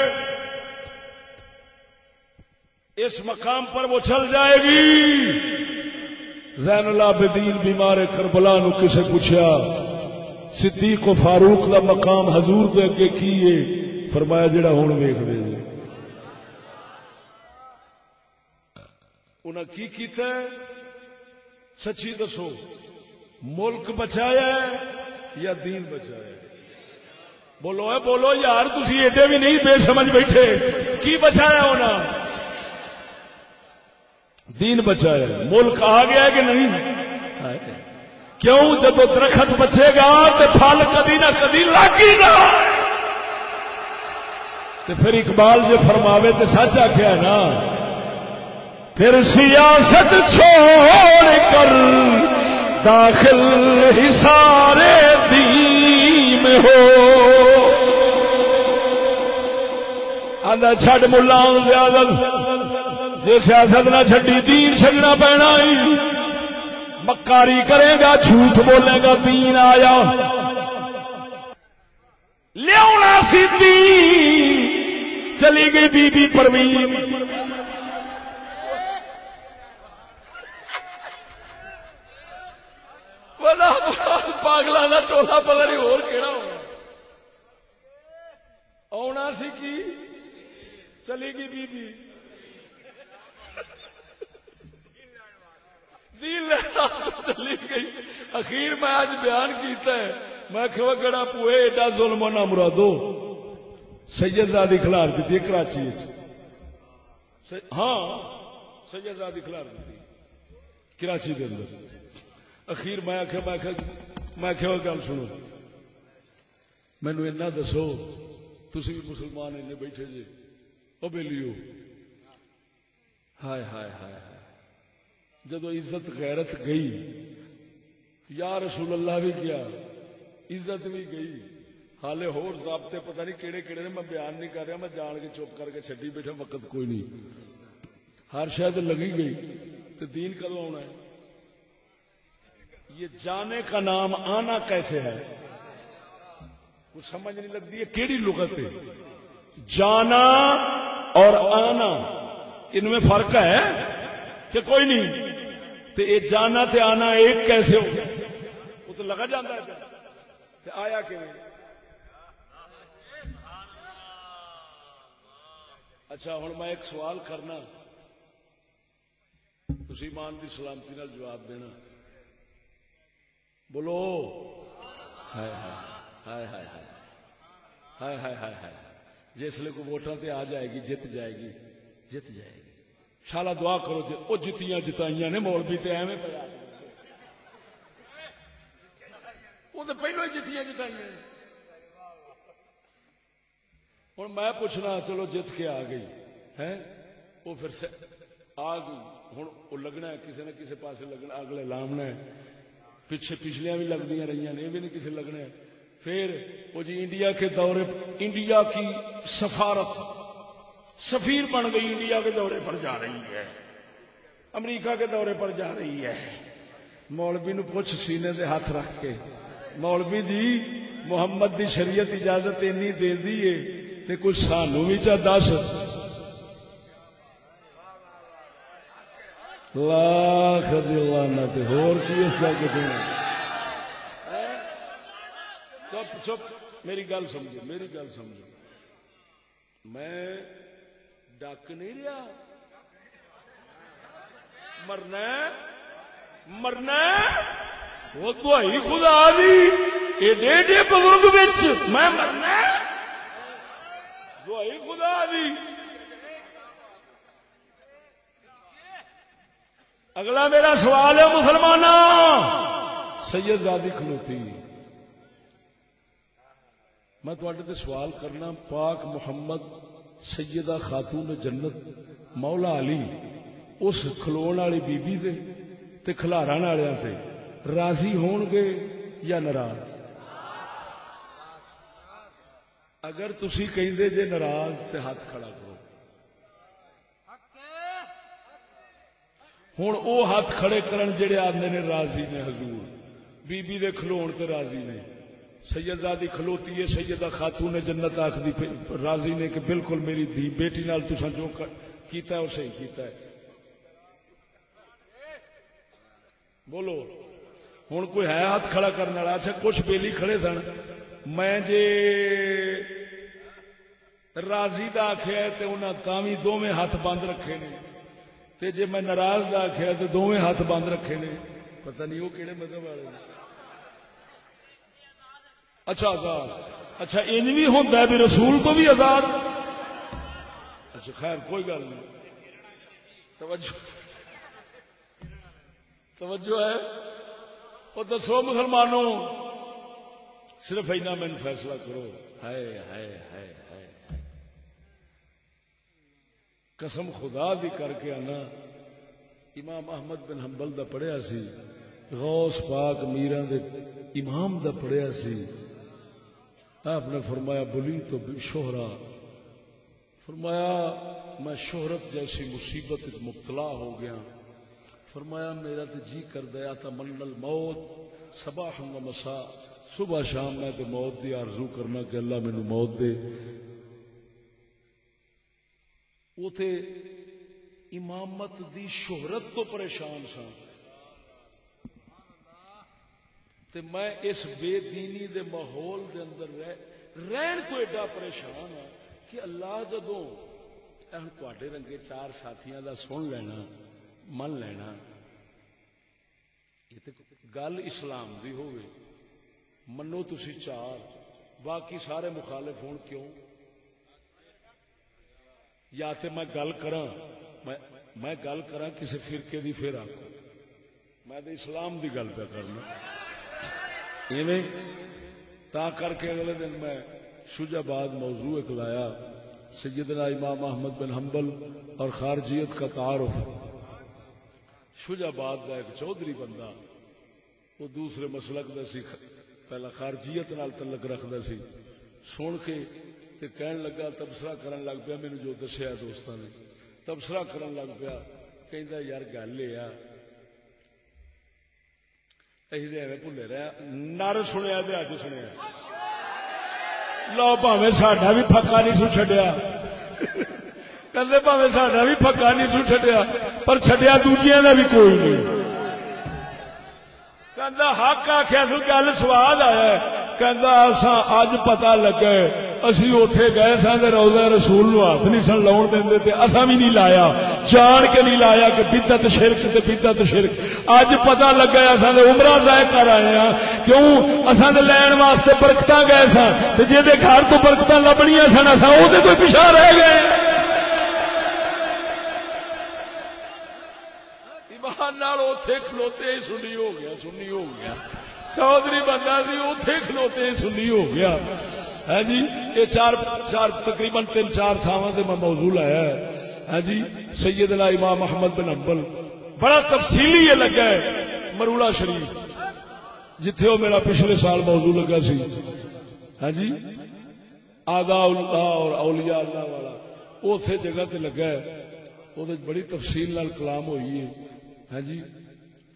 اس مقام پر وہ چل جائے گی۔ زین العابدین بیمار کربلا نو کسے پوچھا صدیق و فاروق دا مقام حضور دے اگے کی ہے، فرمایا جڑا ہن ویکھ لے جی۔ انہاں کی کیتا ہے سچی دسو، ملک بچایا ہے یا دین بچایا ہے؟ بولو اے بولو یار، تسی ایڈے بھی نہیں بے سمجھ بیٹھے، کی بچایا انہاں؟ دین بچایا، ملک آ گیا ہے کہ نہیں؟ کیوں؟ جب درخت بچے گا تو پھل کدی نہ کدی لاگی گا۔ تو پھر اقبال جو فرماوے تو سچ آخیا نا، پھر سیاست چھوڑ کر داخل حصار دین میں ہو، آندا چھڈ ملا زیادت، جے سیاست نہ چھڈی دین چھڈنا پینا ہی، مکاری کرے گا جھوٹ بولے گا دین آیا، لیاؤنا سی دین، چلی گئی بی بی پروین، پاگلا کا ٹولا پتا نہیں اور کہڑا ہونا، آنا سی کی چلی گئی بی بی چلی گئی۔ اخیر میں آج بیان کیتا ہے، میں کہ گڑا پوئے ایڈا ظلم نہ مرادو سید زادی کھلار دیتی کراچی، ہاں سید زادی کھلار دیتی کراچی کے اندر۔ اخیر میں آخیا گل سنو، مینو اینا دسو، تسی بھی مسلمان اینے بیٹھے جے، او بیلیو، ہائے ہائے ہائے ہائے، جدو عزت غیرت گئی، یا رسول اللہ بھی گیا، عزت بھی گئی، حالے ہور ضابطے پتہ نہیں کیڑے کیڑے نے، میں بیان نہیں کر رہا، میں جان کے چپ کر کے چھڈی بیٹھا، وقت کوئی نہیں، ہر شاید لگی گئی، تو دین کدو آنا ہے؟ یہ جانے کا نام آنا کیسے ہے؟ کچھ سمجھ نہیں لگتی ہے، کیڑی لغت ہے؟ جانا اور آنا ان میں فرق ہے کہ کوئی نہیں؟ تو یہ جانا تے آنا ایک کیسے ہو گیا؟ وہ تو لگا جاتا ہے تے آیا کہ نہیں؟ اچھا ہوں میں ایک سوال کرنا، تسی ایمان دی سلامتی نال جواب دینا، بولو۔ ہائے ہائے ہائے ہائے ہائے ہائے ہائے ہائے، جس لئے کوئی ووٹاں تے آ جائے گی، جت جائے گی، جت جائے گی، شالا دعا کرو جی وہ جتیاں جتائیاں نے مولوی تے ایویں پیا، وہ تو پہلو ہی جتیاں جتائیاں۔ ہوں میں پوچھنا، چلو جت کے آ گئی ہے، وہ پھر آ گئی، ہوں وہ لگنا ہے کسی نہ کسی پاسے، لگنا اگلے لامنا ہے، پیچھے پچھلیاں بھی لگدیاں رہی نے، یہ بھی نہیں کسی لگنا ہے، پھر وہ جی انڈیا کے دورے، انڈیا کی سفارت سفیر بن گئی، انڈیا کے دورے پر جا رہی ہے، امریکہ کے دورے پر جا رہی ہے. مولوی نو پوچھ سینے دے ہاتھ رکھ کے، مولوی جی محمد دی شریعت اجازت اینی دے دی ہے تے کچھ سانو بھی چا دس. لاکھ لعنت ہور کی اس کا کچھ نہیں. چپ چپ میری گل سمجھو، میری گل سمجھو. میں ڈک نہیں رہا، مرنا مرنا وہ دوائی خدا دی ایڈے ایڈے بزرگ بچ میں مرنا دوائی خدا دی. اگلا میرا سوال ہے مسلمانوں، سید زادی کھلوتی، میں تواڈے تے سوال کرنا، پاک محمد سیدہ خاتون جنت مولا علی اس کھلون والی بی بی دے تے کھلارن والےاں تے راضی ہون گے یا ناراض؟ اگر تسی کہندے جے ناراض تے ہاتھ کھڑا کرو. ہن او ہاتھ کھڑے کرن جڑے آندے نے راضی نے، حضور بی بی دے کھلون تے راضی نے. سیدہ دی کھلوتی ہے، سیدہ خاتون جنت آخدی راضی نے کہ بالکل میری دھی بیٹی نال تساں جو کیتا ہے وہ صحیح کیتا ہے. بولو ہن کوئی ہے ہاتھ کھڑا کرنے والا؟ اچھا کچھ بیلی کھڑے سن، میں جے راضی دا آخیا تے انہاں تاویں دوویں ہاتھ بند رکھے نے، تے جے میں ناراض دا آخیا تے دوویں ہاتھ بند رکھے نے. پتہ نہیں وہ کہڑے مذہب والے نے. اچھا آزاد، اچھا انج بھی ہوندا ہے بھی رسول تو بھی آزاد؟ اچھا خیر کوئی گل نہیں. توجہ ہے. اور دسو مسلمانوں، صرف اینا میں فیصلہ کرو. ہائے ہائے ہائے ہائے، قسم خدا دی کر کے آنا، امام احمد بن حنبل دا پڑھیا سی، غوث پاک میراں دے امام دا پڑھیا سی. آپ نے فرمایا بلی تو شہرا، فرمایا میں شہرت جیسی مصیبت مبتلا ہو گیا. فرمایا میرا تو جی کر دیا تمنا الموت صباح و مساء، صبح شام میں تو موت دی آرزو کرنا کہ اللہ مینوں موت دے. وہ تے امامت دی شہرت تو پریشان سا، تے میں اس بے دینی دے ماحول دے اندر رہن تو ایڈا پریشان ہاں کہ اللہ جدوں تواڈے رنگے چار ساتھیاں دا سن لینا، من لینا، یہ تے گل اسلام دی ہوئے، منو تسی چار، باقی سارے مخالف ہون کیوں؟ یا تے میں گل کراں، میں گل کراں کسی فرقے دی، پھر آکھو میں تے اسلام دی گل پہ کرنا. ایویں تا کر کے اگلے دن میں شجاباد موضوع ایک لایا، سیدنا امام احمد بن حنبل اور خارجیت کا تعارف. شجاباد کا ایک چودھری بندہ، وہ دوسرے مسلک دا سی، پہلا خارجیت نال تعلق رکھدا سی. سن کے تے کہن لگا، تبصرہ کرن لگ پیا، مینوں جو دسیا دوستاں نے تبصرہ کرن لگ پیا، کہندا یار گل اے آ اسی دے ایویں بھلے رہا، نر سنیا تے اج سنیا، لو بھاویں ساڈا بھی پھکا نہیں سو چھڈیا، کہندے بھاویں ساڈا بھی پھکا نہیں سو چھڈیا، پر چھڈیا دوجیاں دا بھی کوئی نہیں. کہندا حق آکھیا سو، گل سواد آیا ہے. کہندا اساں اج پتہ لگا اسی اوتھے گئے سن تے روضہ رسول نو ہاتھ نہیں سن لاؤن دیندے تے اساں بھی نہیں لایا، جان کے نہیں لایا کہ بدعت شرک تے بدعت شرک. اج پتہ لگا اساں تے عمرہ ضائع کر آئے ہاں، کیوں؟ اساں تے لین واسطے برکتاں گئے سن تے جے گھر تو برکتاں لبنیاں سن اساں او تے کوئی پیچھے رہ گئے. ایمان نال اوتھے کھلوتے ہی سنی ہو گیا، سنی ہو گیا. چودھری بندہ سی اوتھے کھلوتے سنی ہو گیا ہے جی. یہ چار تقریباً 3-4 تھاواں تے میں موضوع لایا ہے جی. سیدنا امام احمد بن حنبل بڑا تفصیلی یہ لگا ہے، مروڑا شریف جتھے وہ میرا پچھلے سال موضوع لگا سی، ہاں جی آداء اللہ اور اولیاء اللہ والا اسی جگہ تے لگا ہے، وہ بڑی تفصیل نال کلام ہوئی ہے ہاں جی،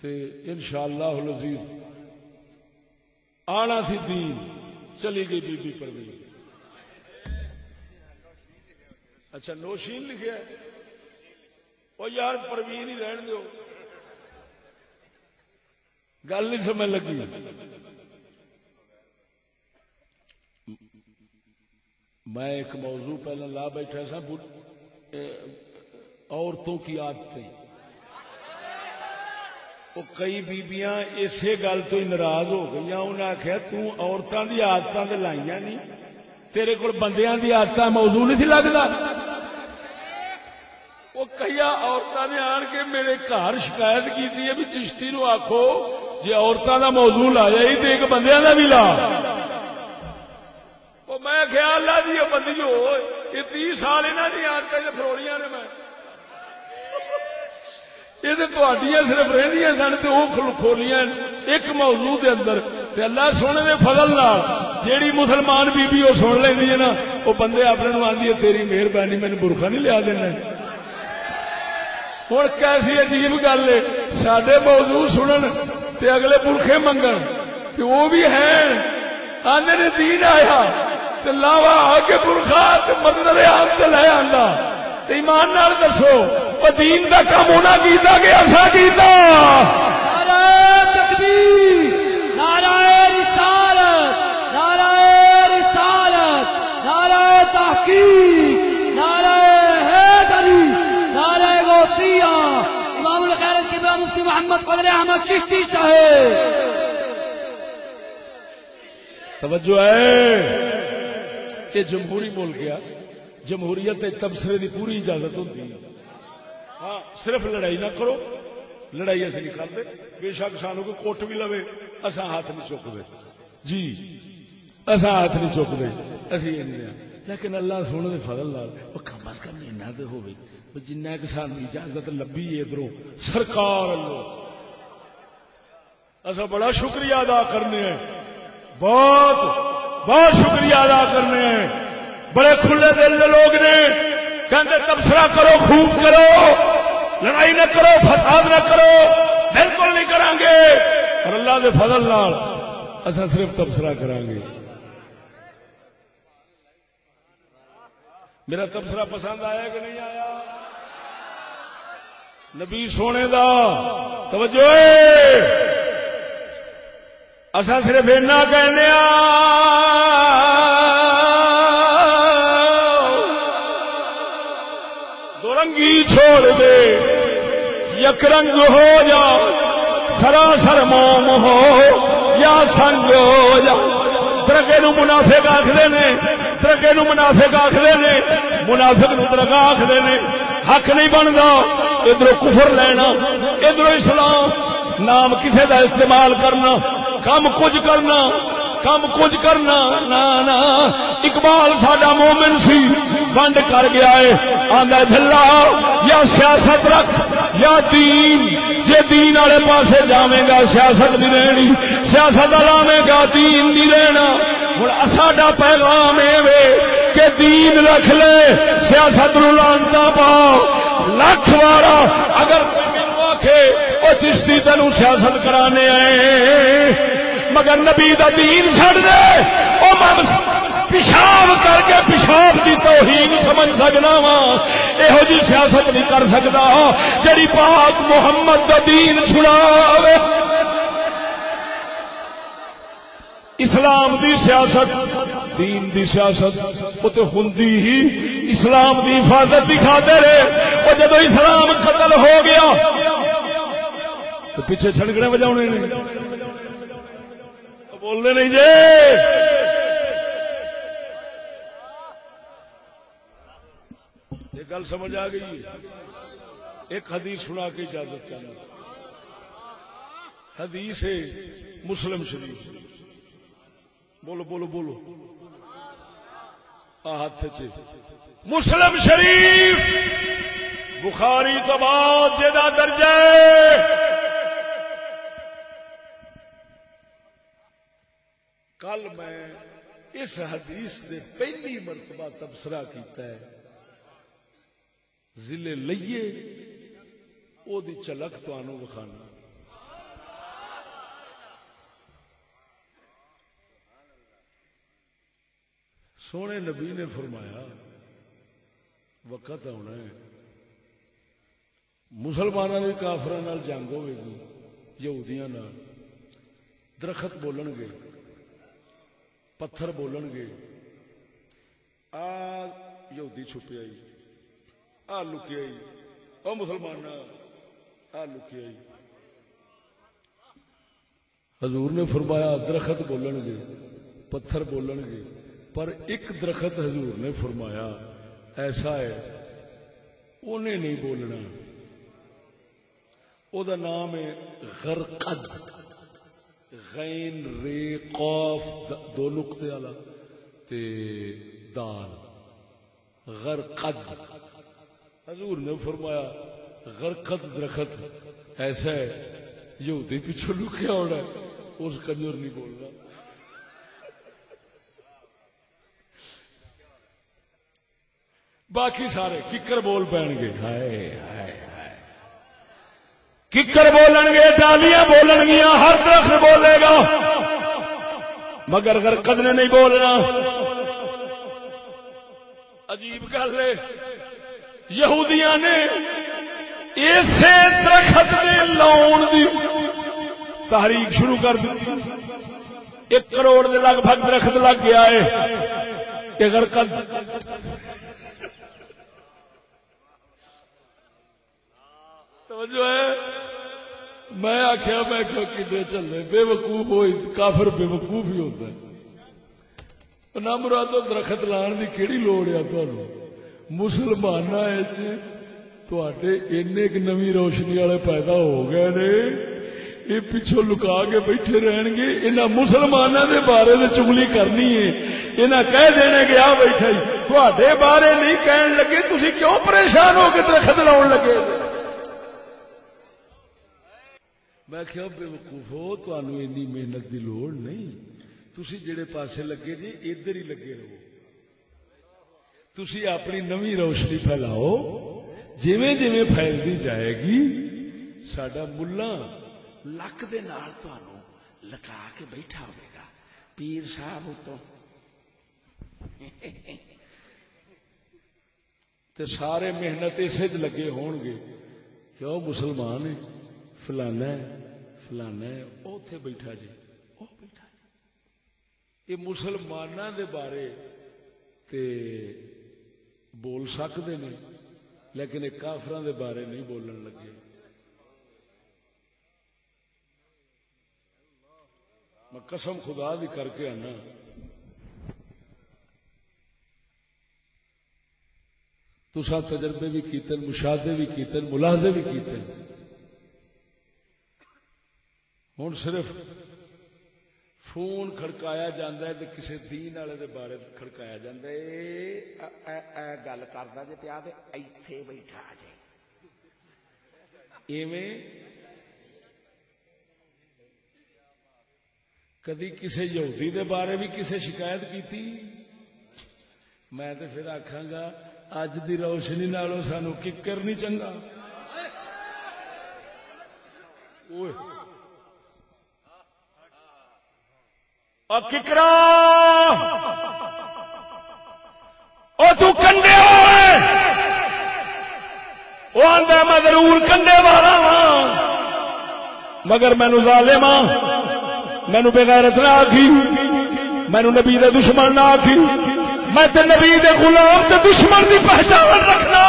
تے انشاءاللہ العزیز آنا سی دین، چلی گئی بی بی پروین۔ اچھا نوشین لکھیا ہے، او یار پروین ہی رہن دیو، گل نہیں سمجھ لگی۔ میں ایک موضوع پہلے لا بیٹھا سا، عورتوں کی عادتیں، وہ کئی بیبیاں اسی گل تو ہی ناراض ہو گئی، انہیں آخیا عورتوں کی عادتیں تو لائیاں نہیں، تیرے کو بندیاں دی عادتیں موضوع نہیں سی لگتا۔ وہ کئی عورتوں نے آن کے میرے گھر شکایت کی ہے بھی چشتی نو آخو جی عورتوں کا موضوع لا جائی تو ایک بندیاں کا بھی لا۔ میں خیال لا دی بندی ہو یہ 30 سال انہوں نے عادتیں فروڑیاں نے، میں یہ تو صرف رہی سن تو وہ کھولیاں ایک موضوع دے اندر، تے اللہ سونے دے فضل نال جیڑی مسلمان بی بی وہ سن لینی ہے نا، وہ بندے اپنے نو آندی ہے تیری مہربانی مینوں برقع نہیں لیا دینا۔ ہوں کیسی عجیب گل ہے، سڈے موضوع سنن تے اگلے برقعے منگن تے وہ بھی ہیں آندے نے دین آیا تے لاوا آ کے برقع تے منظر عام تے لے آندا۔ ایمان نال دسو او دین دا کام ہونا کیتا کہ اسا کیتا؟ نعرہ تکبیر، نعرہ رسالت، نعرہ رسالت، نعرہ تحقیق، نعرہ حیدری، نعرہ غوثیہ، امام الخیرات کبریٰ مفتی محمد فضل احمد چشتی صاحب۔ توجہ ہے، یہ جمہوری ملک ہے، جمہوریت تبصرے کی پوری اجازت ہوتی ہے۔ ہاں صرف لڑائی نہ کرو، لڑائی ایسے نہیں کرتے، بے شک سانو کو کوٹ بھی لوے اساں ہاتھ نہیں چکتے، جی اساں ہاتھ نہیں چکتے، اسی یہ نہیں، لیکن اللہ سونے دے فضل نال کم از کم اینا تے ہوے جنہ کہ سانو اجازت لبھی ادھروں سرکار اللہ، اساں بڑا شکریہ ادا کرنے ہیں، بہت بہت شکریہ ادا کرنے ہیں، بڑے کھلے دل کے لوگ نے، کہتے تبصرہ کرو، خوب کرو، لڑائی نہ کرو، فساد نہ کرو، بالکل نہیں کریں گے، اور اللہ دے فضل نال اساں صرف تبصرہ کریں گے۔ میرا تبصرہ پسند آیا کہ نہیں آیا؟ نبی سونے دا توجہ ہے، اساں صرف اینا کہنے دو رنگی چھوڑ دے یک رنگ ہو جا، سراسر موم ہو یا سنگ ہو جا۔ درگے نو منافق آخدے نے، درگے نو منافق آخدے نے، منافق نو درگاہ آخدے نے، حق نہیں بندا ادھر کفر لینا، ادھر اسلام، نام کسے دا استعمال کرنا، کم کچھ کرنا، کم کچھ کرنا، نا نا اقبال ساڈا مومن سی، ونڈ کر گیا ہے، آندا جھلا یا سیاست رکھ یا دین، جے دین والے پاسے جاویں گا سیاست نہیں رہنی، سیاست لاویں گا دین نہیں رہنا۔ ہن ساڈا پیغام اے کہ دین رکھ لے، سیاست نو لعنتاں پاؤ، لکھ وارا اگر او چشتی تینوں سیاست کرانے آئے، مگر نبی دا دین چھڑ دے، او میں پیشاب کر کے پیشاب دی توہین سمجھ سکنا وا، یہو جی سیاست نہیں کر سکتا جڑی پاک محمد دا دین چھڑاوے۔ اسلام دی سیاست، دین دی سیاست وہ تو ہوندی ہی اسلام دی حفاظت دکھاتے رہے، اور جدو اسلام قتل ہو گیا تو پیچھے چھڑکنے بجاؤنے نہیں، بولنے نہیں جے۔ یہ گل سمجھ آ گئی؟ ایک حدیث سنا کے اجازت چاہیے، حدیث ہے مسلم شریف، بولو بولو بولو، ہاتھ چ مسلم شریف بخاری تو بعد جدا درجہ کل میں اس حدیث نے پہلی مرتبہ تبصرہ کیتا ہے ضلع لئیے او دی چلک تانوں وکھانا. سونے نبی نے فرمایا وقت آنا ہے مسلمانوں کی کافراں نال جنگ ہوے گی، یہودیاں نال. درخت بولن گے، پتھر بولن گے، آ یہودی چھپے آئی، آ لکے آئی، او مسلمان آ لکے آئی. حضور نے فرمایا درخت بولن گے، پتھر بولن گے، پر ایک درخت حضور نے فرمایا ایسا ہے انہیں نہیں بولنا، او دا نام ہے غرقد، غین رے قاف دو نقطے والا تے دال، غرقد. حضور نے فرمایا غرقد درخت ایسا ہے یہودی پیچھے لکیا ہونا ہے، اس کنجر نہیں بولنا. باقی سارے ککر بول پین گے، ہائے ہائے ہائے ککر بولن گے، ڈالیاں بولن گیا، ہر درخت بولے گا، مگر غرقد نے نہیں بولنا. عجیب گل ہے یہودیاں نے اسے درخت نے لاؤن دی تحریک شروع کر دی. 1 کروڑ دے لگ بھگ درخت لگ گیا ہے کہ غرقد. جو ہے میں آخیا میں کنے چلے بے وقوف ہوئی، کافر بے وقوف ہی ہوتا ہے. نہ مرادو درخت لان دی کیڑی لوڑ ہے تھانوں؟ مسلماناں وچ تواڈے اینے ک نویں روشنی والے پیدا ہو گئے نے، یہ پیچھوں لکا کے بیٹھے رہن گے. انہاں مسلماناں دے بارے تے چغلی کرنی ہے، انہاں کہہ دینے کہ آ بیٹھا ہی تواڈے بارے نہیں کہن لگے، تسی کیوں پریشان ہو کے درخت لاؤن لگے؟ میں کیا بے وقوف ہو، تانوں اتنی محنت دی لوڑ نہیں، تسی جڑے پاسے لگے جی ادھر ہی لگے رہو. تسی اپنی نویں روشنی پھیلاؤ، جویں جویں پھیلتی جائے گی ساڈا ملا لک دے نال تانوں لکا کے بیٹھا ہوئے گا. پیر صاحب تو تے سارے محنت اسے لگے ہون گے کہ وہ مسلمان ہے، فلانا ہے فلانا ہے، اوتھے بیٹھا جی او بیٹھا جی. یہ مسلماناں دے بارے تے بول سکتے ہیں لیکن یہ کافراں دے بارے نہیں بولن لگے. میں قسم خدا دی کر کے آنا تساں تجربے بھی کیتے، مشاہدے بھی کیتے، ملاحظے بھی کیتے. ہوں صرف فون کھڑکایا جاندہ ہے تے کسے دین والے دے بارے کھڑکایا جاندہ ہے، اے گل کردا جے پیا تے ایتھے بیٹھا جے ایویں. کدی کسے یہودی دے بارے بھی کسے شکایت کیتی؟ میں تے پھر آکھاں گا اج دی روشنی نالوں سانو ککر نہیں چنگا. اوئے ککرا او تو کنڈے والا وہ آندا میں ضرور کنڈے والا ہاں مگر مینوں ظالم ہاں، مینوں بے غیرت نہ آکھی، مینوں نبی دے دشمن نہ آکھی، میں تے نبی دے غلام تے دشمن دی پہچان رکھنا.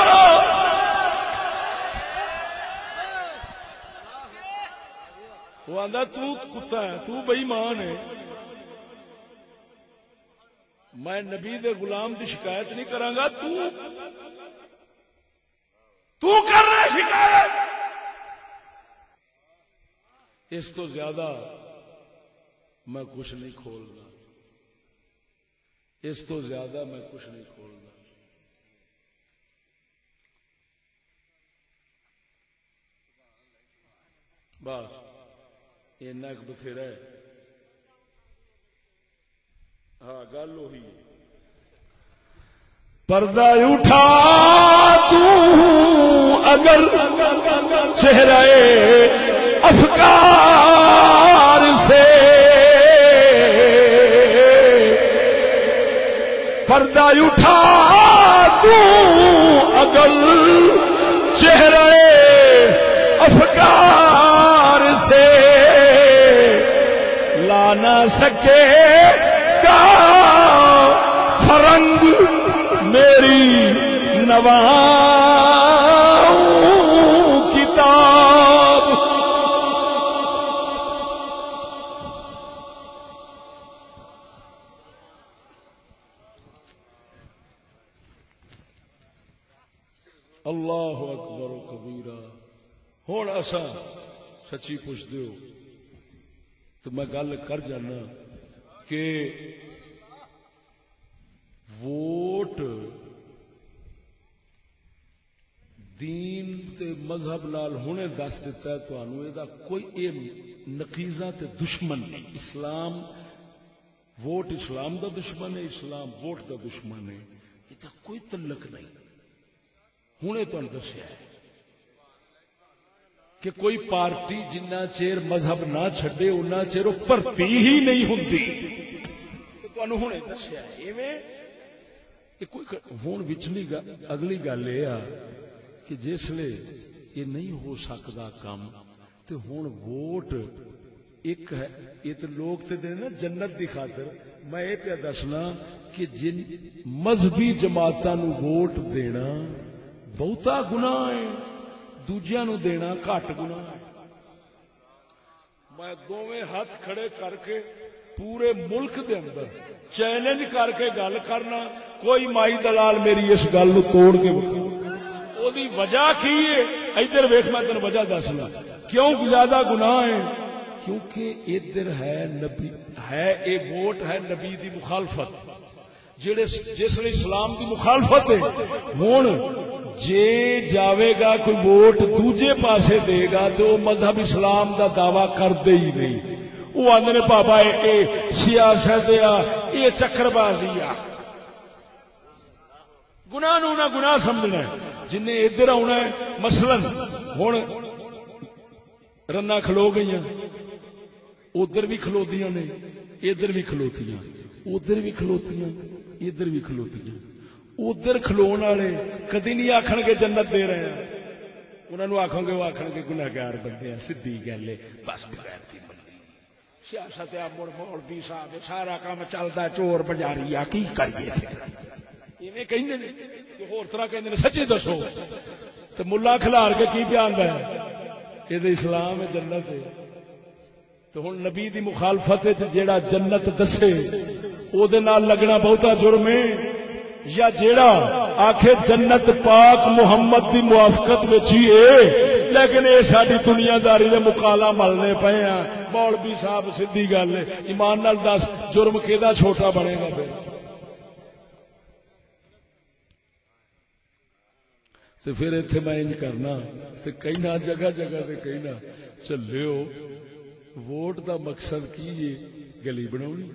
وہ آندا تو کتا ہے، تو بے ایمان ہے. میں نبی دے غلام دی شکایت نہیں کراں گا، تو کر رہا شکایت. اس تو زیادہ میں کچھ نہیں کھولنا، اس تو زیادہ میں کچھ نہیں کھولنا. بس اینا ایک بتھیرا ہے. ہاں گل وہی پردہ اٹھا تو اگر چہرہ افکار سے پردہ اٹھا تو اگر چہرہ افکار سے لا نہ سکے گا فرنگ میری نواؤں کتاب اللہ اکبر و کبیرہ. ہوں ایسا سچی پوچھ دیو تو میں گل کر جانا کہ ووٹ دین تے مذہب نال ہونے دس دیتا ہے تو انو دا کوئی اے نقیزہ تے دشمن نہیں. اسلام ووٹ اسلام دا دشمن ہے, اسلام ووٹ دا دشمن ہے, یہ تا کوئی تعلق نہیں. ہونے تو دسیا ہے کہ کوئی پارٹی جنہ چیر مذہب نہ چھڈے انہ چیر وہ بھرتی ہی نہیں ہوندی. تانوں ہونے دسیا ہے ایویں کوئی ہوں وچلی اگلی گل یہ کہ جسلے یہ نہیں ہو سکتا کام تو ہوں ووٹ ایک ہے. یہ تو لوگ تے دے نا جنت دی خاطر. میں یہ پیا دسنا کہ جن مذہبی جماعتاں نو ووٹ دینا بہتا گناہ ہے, دوجیاں نو دینا گھٹ گناہ ہے. میں دوویں ہاتھ کھڑے کر کے پورے ملک دے اندر چیلنج کر کے گل کرنا, کوئی مائی دلال میری اس گل نو توڑ کے او دی وجہ کی ہے ادھر ویکھ میں تینوں وجہ دسنا کیوں زیادہ گناہ ہے. کیونکہ ادھر ہے نبی ہے اے ووٹ ہے نبی دی مخالفت جس نے اسلام دی مخالفت ہے. ہن جے جاوے گا کوئی ووٹ دوجے پاسے دے گا تو وہ مذہب اسلام دا دعویٰ کردے ہی نہیں. وہ آدھے پاپا یہ سیاست یہ چکر بازی آ گناہ نو نہ گناہ سمجھنا ہے. جن ادھر آنا ہے مثلا ہوں رنا کھلو گئی ادھر بھی کھلوتیاں نے ادھر بھی کھلوتیاں ادھر بھی کھلوتیاں ادھر بھی کھلوتیاں. ادھر کھلون والے کدی نہیں آخن گے جنت دے رہے ہیں, انہوں نے آخو گے وہ آخن گے گناہگار بندے ہیں. سیدھی گل ہے بس بغیر سیاست مڑ مولوی صاحب سارا کام چلتا چور بازاری آ کی کریے ایویں کہندے نے کہ ہور طرح کہندے نے. سچی دسو تے ملا کھلار کے کی بیان ہے یہ تے اسلام ہے جنت ہے. تو ہن نبی دی مخالفت وچ جیڑا جنت دسے او دے نال لگنا بہتا جرم ہے, یا جیڑا آکھے جنت پاک محمد دی موافقت وچ ہی ہے لیکن یہ ساری دنیا داری دے مقالا ملنے پے ہیں. مولوی صاحب سیدھی گل ہے ایمان نال دس جرم کیدا چھوٹا بنے گا پھر. تے پھر ایتھے میں انج کرنا تے کہنا جگہ جگہ تے کہنا چلیو ووٹ دا مقصد کی ہے گلی بناونی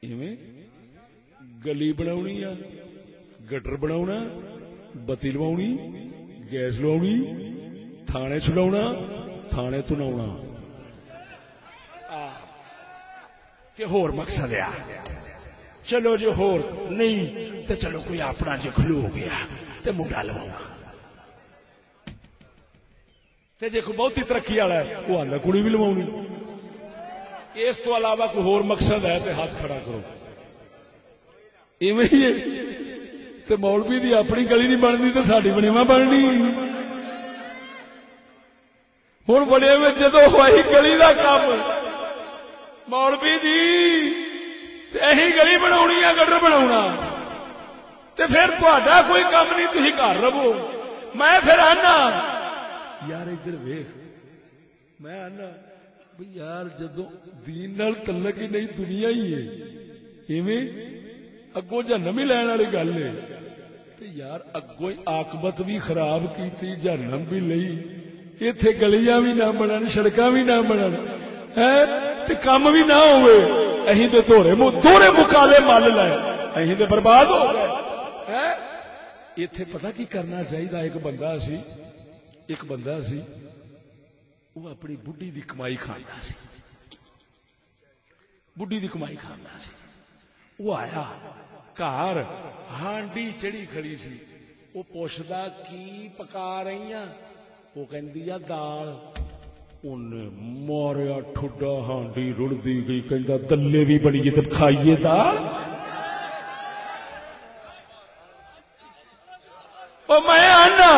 ایویں گلی بناونی یا گٹر بناونا بتی لوانی گیس لوانی تھانے چھڈاونا تھانے تناونا کہ ہور مقصد ہے. چلو جو ہور نہیں تو چلو کوئی اپنا جو کھلو گیا تے منڈا لواؤنا تے جے کوئی بہت ہی ترقی والا ہے وہ آندا کڑی بھی لواؤنی. اس تو علاوہ کوئی ہور مقصد ہے تے ہاتھ کھڑا کرو. ایویں ہی تے مولوی دی اپنی گلی نہیں بننی تے ساڈی بنیواں بننی. ہن بڑے میں جدوں ہوئی گلی دا کام مولوی جی یہی گلی بناونی ہے گٹر بناونا تے پھر تہاڈا کوئی کام نہیں تسی گھر رہو. میں پھر آنا یار ادھر ویکھ میں آنا بھئی یار جدوں دین نال تعلق ہی نہیں دنیا ہی ہے ایویں اگوں جہنم ہی لین والی گل ہے تے یار اگوں عاقبت بھی خراب کیتی جہنم بھی لئی ایتھے گلیاں بھی نہ بنن سڑکاں بھی نہ بنن تے کام بھی نہ ہوئے اہیں تے دوہرے مقابلے مل لائے اہیں تے برباد ہو گئے. ایتھے پتہ کی کرنا چاہیے. ایک بندہ سی وہ اپنی بڈھی دی کمائی کھاندا سی. بڈھی دی کمائی کھاندا سی. وہ آیا گھر ہانڈی چڑھی کھڑی سی. وہ پوچھدا کی پکا رہی ہیں؟ وہ کہندی آ دال. انہیں ماریا ٹھڈا ہانڈی رڑدی گئی. کہندا دلے بھی بنیے تے کھائیے دال. میں آنا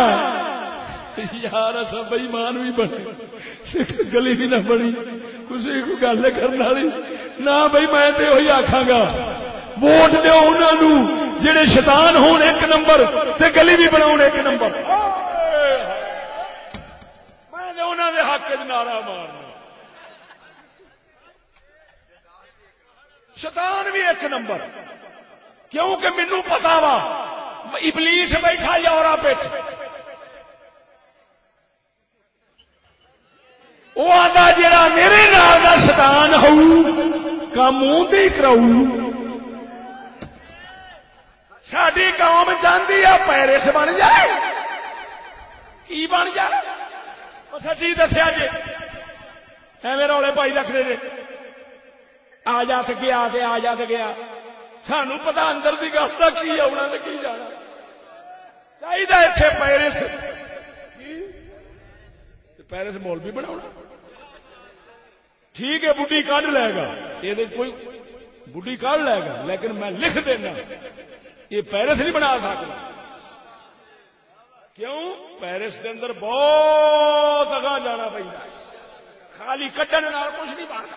یار اصا بئیمان بھی بنے گلی بھی نہ بنی کسی کو گل کرنے والی نہ. بھائی میں تو وہی آخا گا ووٹ دو انہوں جڑے شیطان ہون ایک نمبر تے گلی بھی بناؤ ایک نمبر. میں انہوں نے حق نعرہ مارنا. شیطان بھی ایک نمبر کیونکہ مینو پتا وا ابلیس بیٹھا یورا پچ. وہ آدھا جڑا میرے نال دا شیطان ہو کام منہ کراؤ. ساری قوم چاہتی ہے پیرس بن جائے. کی بن جائے؟ سچی دسیا جی ایویں روڑے پائی رکھتے جی. آ جا سکیا آ جا سکیا. سانو پتا اندر کی گل کا کی آنا تو کی جانا چاہیے. اتنے پیرس پیرس مول بھی بنا ٹھیک ہے. بڈھی کڈ لے گا یہ کوئی بڈھی کڈ لے گا لیکن میں لکھ دینا یہ پیرس نہیں بنا سکتا. کیوں؟ پیرس کے اندر بہت اگاں جانا پڑتا. خالی کڈن کچھ نہیں بنتا.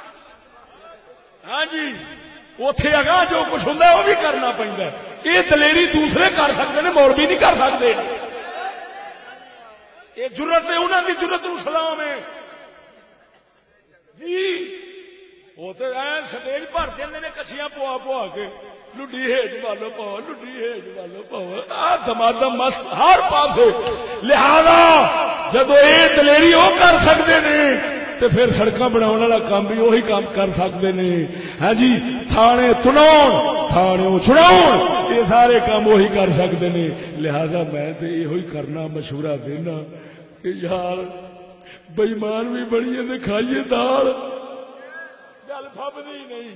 ہاں جی اتے اگاں جو کچھ ہوں وہ بھی کرنا پڑتا. یہ دلیری دوسرے کر سکتے ہیں مولوی نہیں کر سکتے. یہ ضرورت ہے انہوں کی ضرورت نو سلام ہے جی. وہ تو سٹیج بھر دیں کچھیاں پوا پوا کے لڈی ہیج والو پاؤ لڈی ہیج والو پاؤ دمادم مست ہر پاس. لہذا جب یہ دلیری وہ کر سکتے ہیں تو پھر سڑکاں بناؤ والا کام بھی وہی کام کر سکتے ہیں. ہاں جی تھانے تناؤ تھانے چھڑاؤ یہ سارے کام وہی کر سکتے ہیں. لہذا میں تو یہ کرنا مشورہ دینا کہ یار بئیمان بھی بڑی ہے کھائیے دال. گل فبدی نہیں.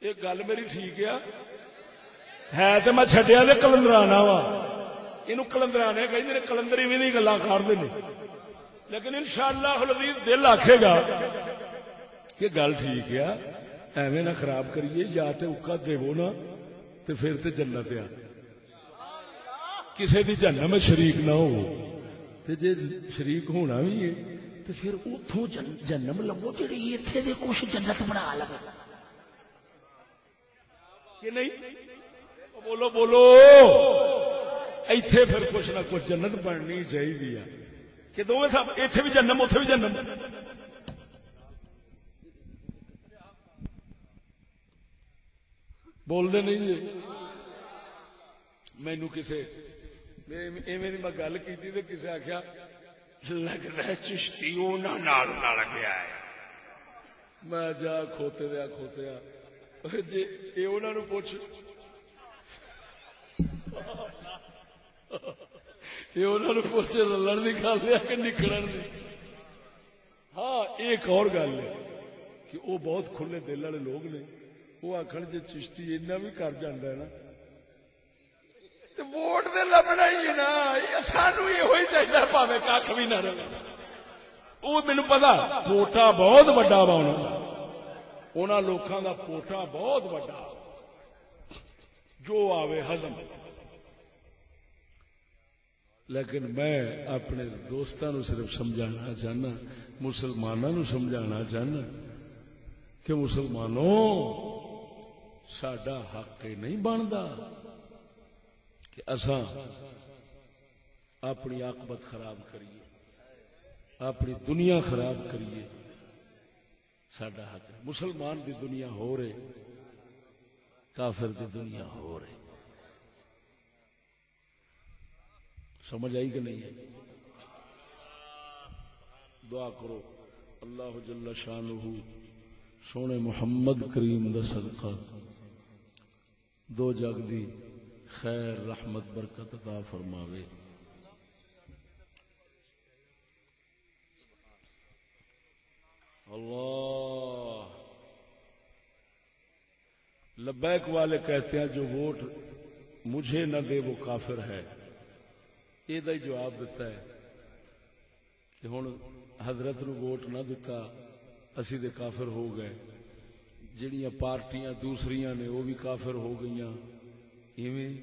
یہ گل میری ٹھیک ہے تو میں چڈیا تو کلندرانا وا. یہ کلندرانے کہیں کلندری بھی نہیں گلا کرتے ہیں لیکن انشاءاللہ العزیز دل آکھے گا کہ گل ٹھیک ہے. ایویں نہ خراب کریے. یا تو اکا دیو نا تو پھر تو جنت آ. کسی دی جنم میں شریک نہ ہو تو جے شریک ہونا بھی ہے تو پھر اتوں جنم لو جی اتنے کچھ جنت بنا لگے کہ نہیں. بولو بولو ایتھے پھر کچھ نہ کچھ جنت بننی چاہیے کہ دونوں سب ایتھے بھی جنم اوتھے بھی جنم. بولتے نہیں جی. مینو کسے ایویں میں گل کی تو کسے آخیا لگتا ہے چشتی لڑ گیا ہے. میں جا کھوتے دیا جی یہ انہوں نے پوچھ یہ انہوں نے پوچھ رلن کی گل ہے کہ نکلن کی. ہاں ایک اور گل ہے کہ وہ بہت کھلے دل والے لوگ نے. وہ آخر جی چشتی اینا بھی کر جانا ہے نا تو ووٹ دے لبنا ہی نا. سانو یہ چاہیے پاوے کھ بھی نہ رہے. وہ مینو پتا پوٹا بہت وڈا وا انہوں لوگوں کا پوٹا بہت وڈا جو آوے ہزم. لیکن میں اپنے دوستوں صرف سمجھانا چاہنا مسلمانوں سمجھانا چاہنا کہ مسلمانوں ساڈا حق نہیں بنتا کہ اساں اپنی عاقبت خراب کریے اپنی دنیا خراب کریے. ساڈا حق ہے. مسلمان دی دنیا ہو رہے کافر دی دنیا ہو رہے. سمجھ آئی کہ نہیں ہے؟ دعا کرو اللہ جل شانہ سونے محمد کریم دا صدقہ دو جگ دی خیر رحمت برکت عطا فرماوے. اللہ لبیک والے کہتے ہیں جو ووٹ مجھے نہ دے وہ کافر ہے. یہ جواب دیتا ہے کہ ہن حضرت نو ووٹ نہ دتا اسی دے کافر ہو گئے, جڑیاں پارٹیاں دوسریاں نے وہ بھی کافر ہو گئیاں ایویں,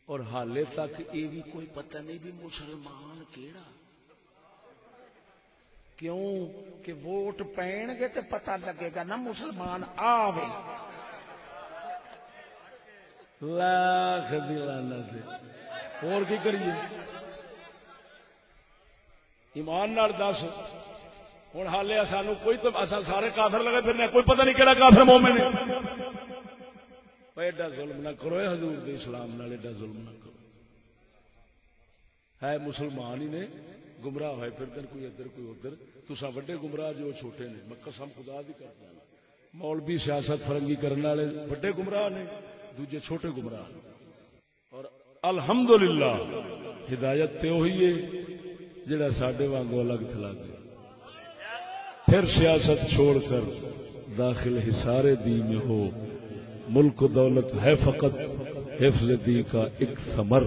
اور حالے تک یہ بھی کوئی پتہ نہیں بھی مسلمان کیڑا, کیوں کہ ووٹ پین گے تے پتہ لگے گا نا مسلمان آوے. لاکھ دیوانا سے اور کی کریے ایمان نال دس ہوں حالے سانو کوئی تو اصا سارے کافر لگے پھرنے کوئی پتہ نہیں کہڑا کافر مومن ہے. ایڈا ظلم نہ کرو حضور دے اسلام نال, ایڈا ظلم نہ کرو. ہے مسلمان ہی نے گمراہ ہوئے پھر کوئی ادھر کوئی ادھر. تسا وڈے گمراہ جو چھوٹے نے, میں قسم خدا دی کردا ہاں. مولوی سیاست فرنگی کرنے والے وڈے گمراہ نے, دوجے چھوٹے گمراہ نے. اور الحمدللہ ہدایت تے وہی ہے جڑا ساڈے وانگو الگ تھلا دے. پھر سیاست چھوڑ کر داخل حصار دین میں ہو, ملک و دولت ہے فقط حفظ دین کا ایک ثمر.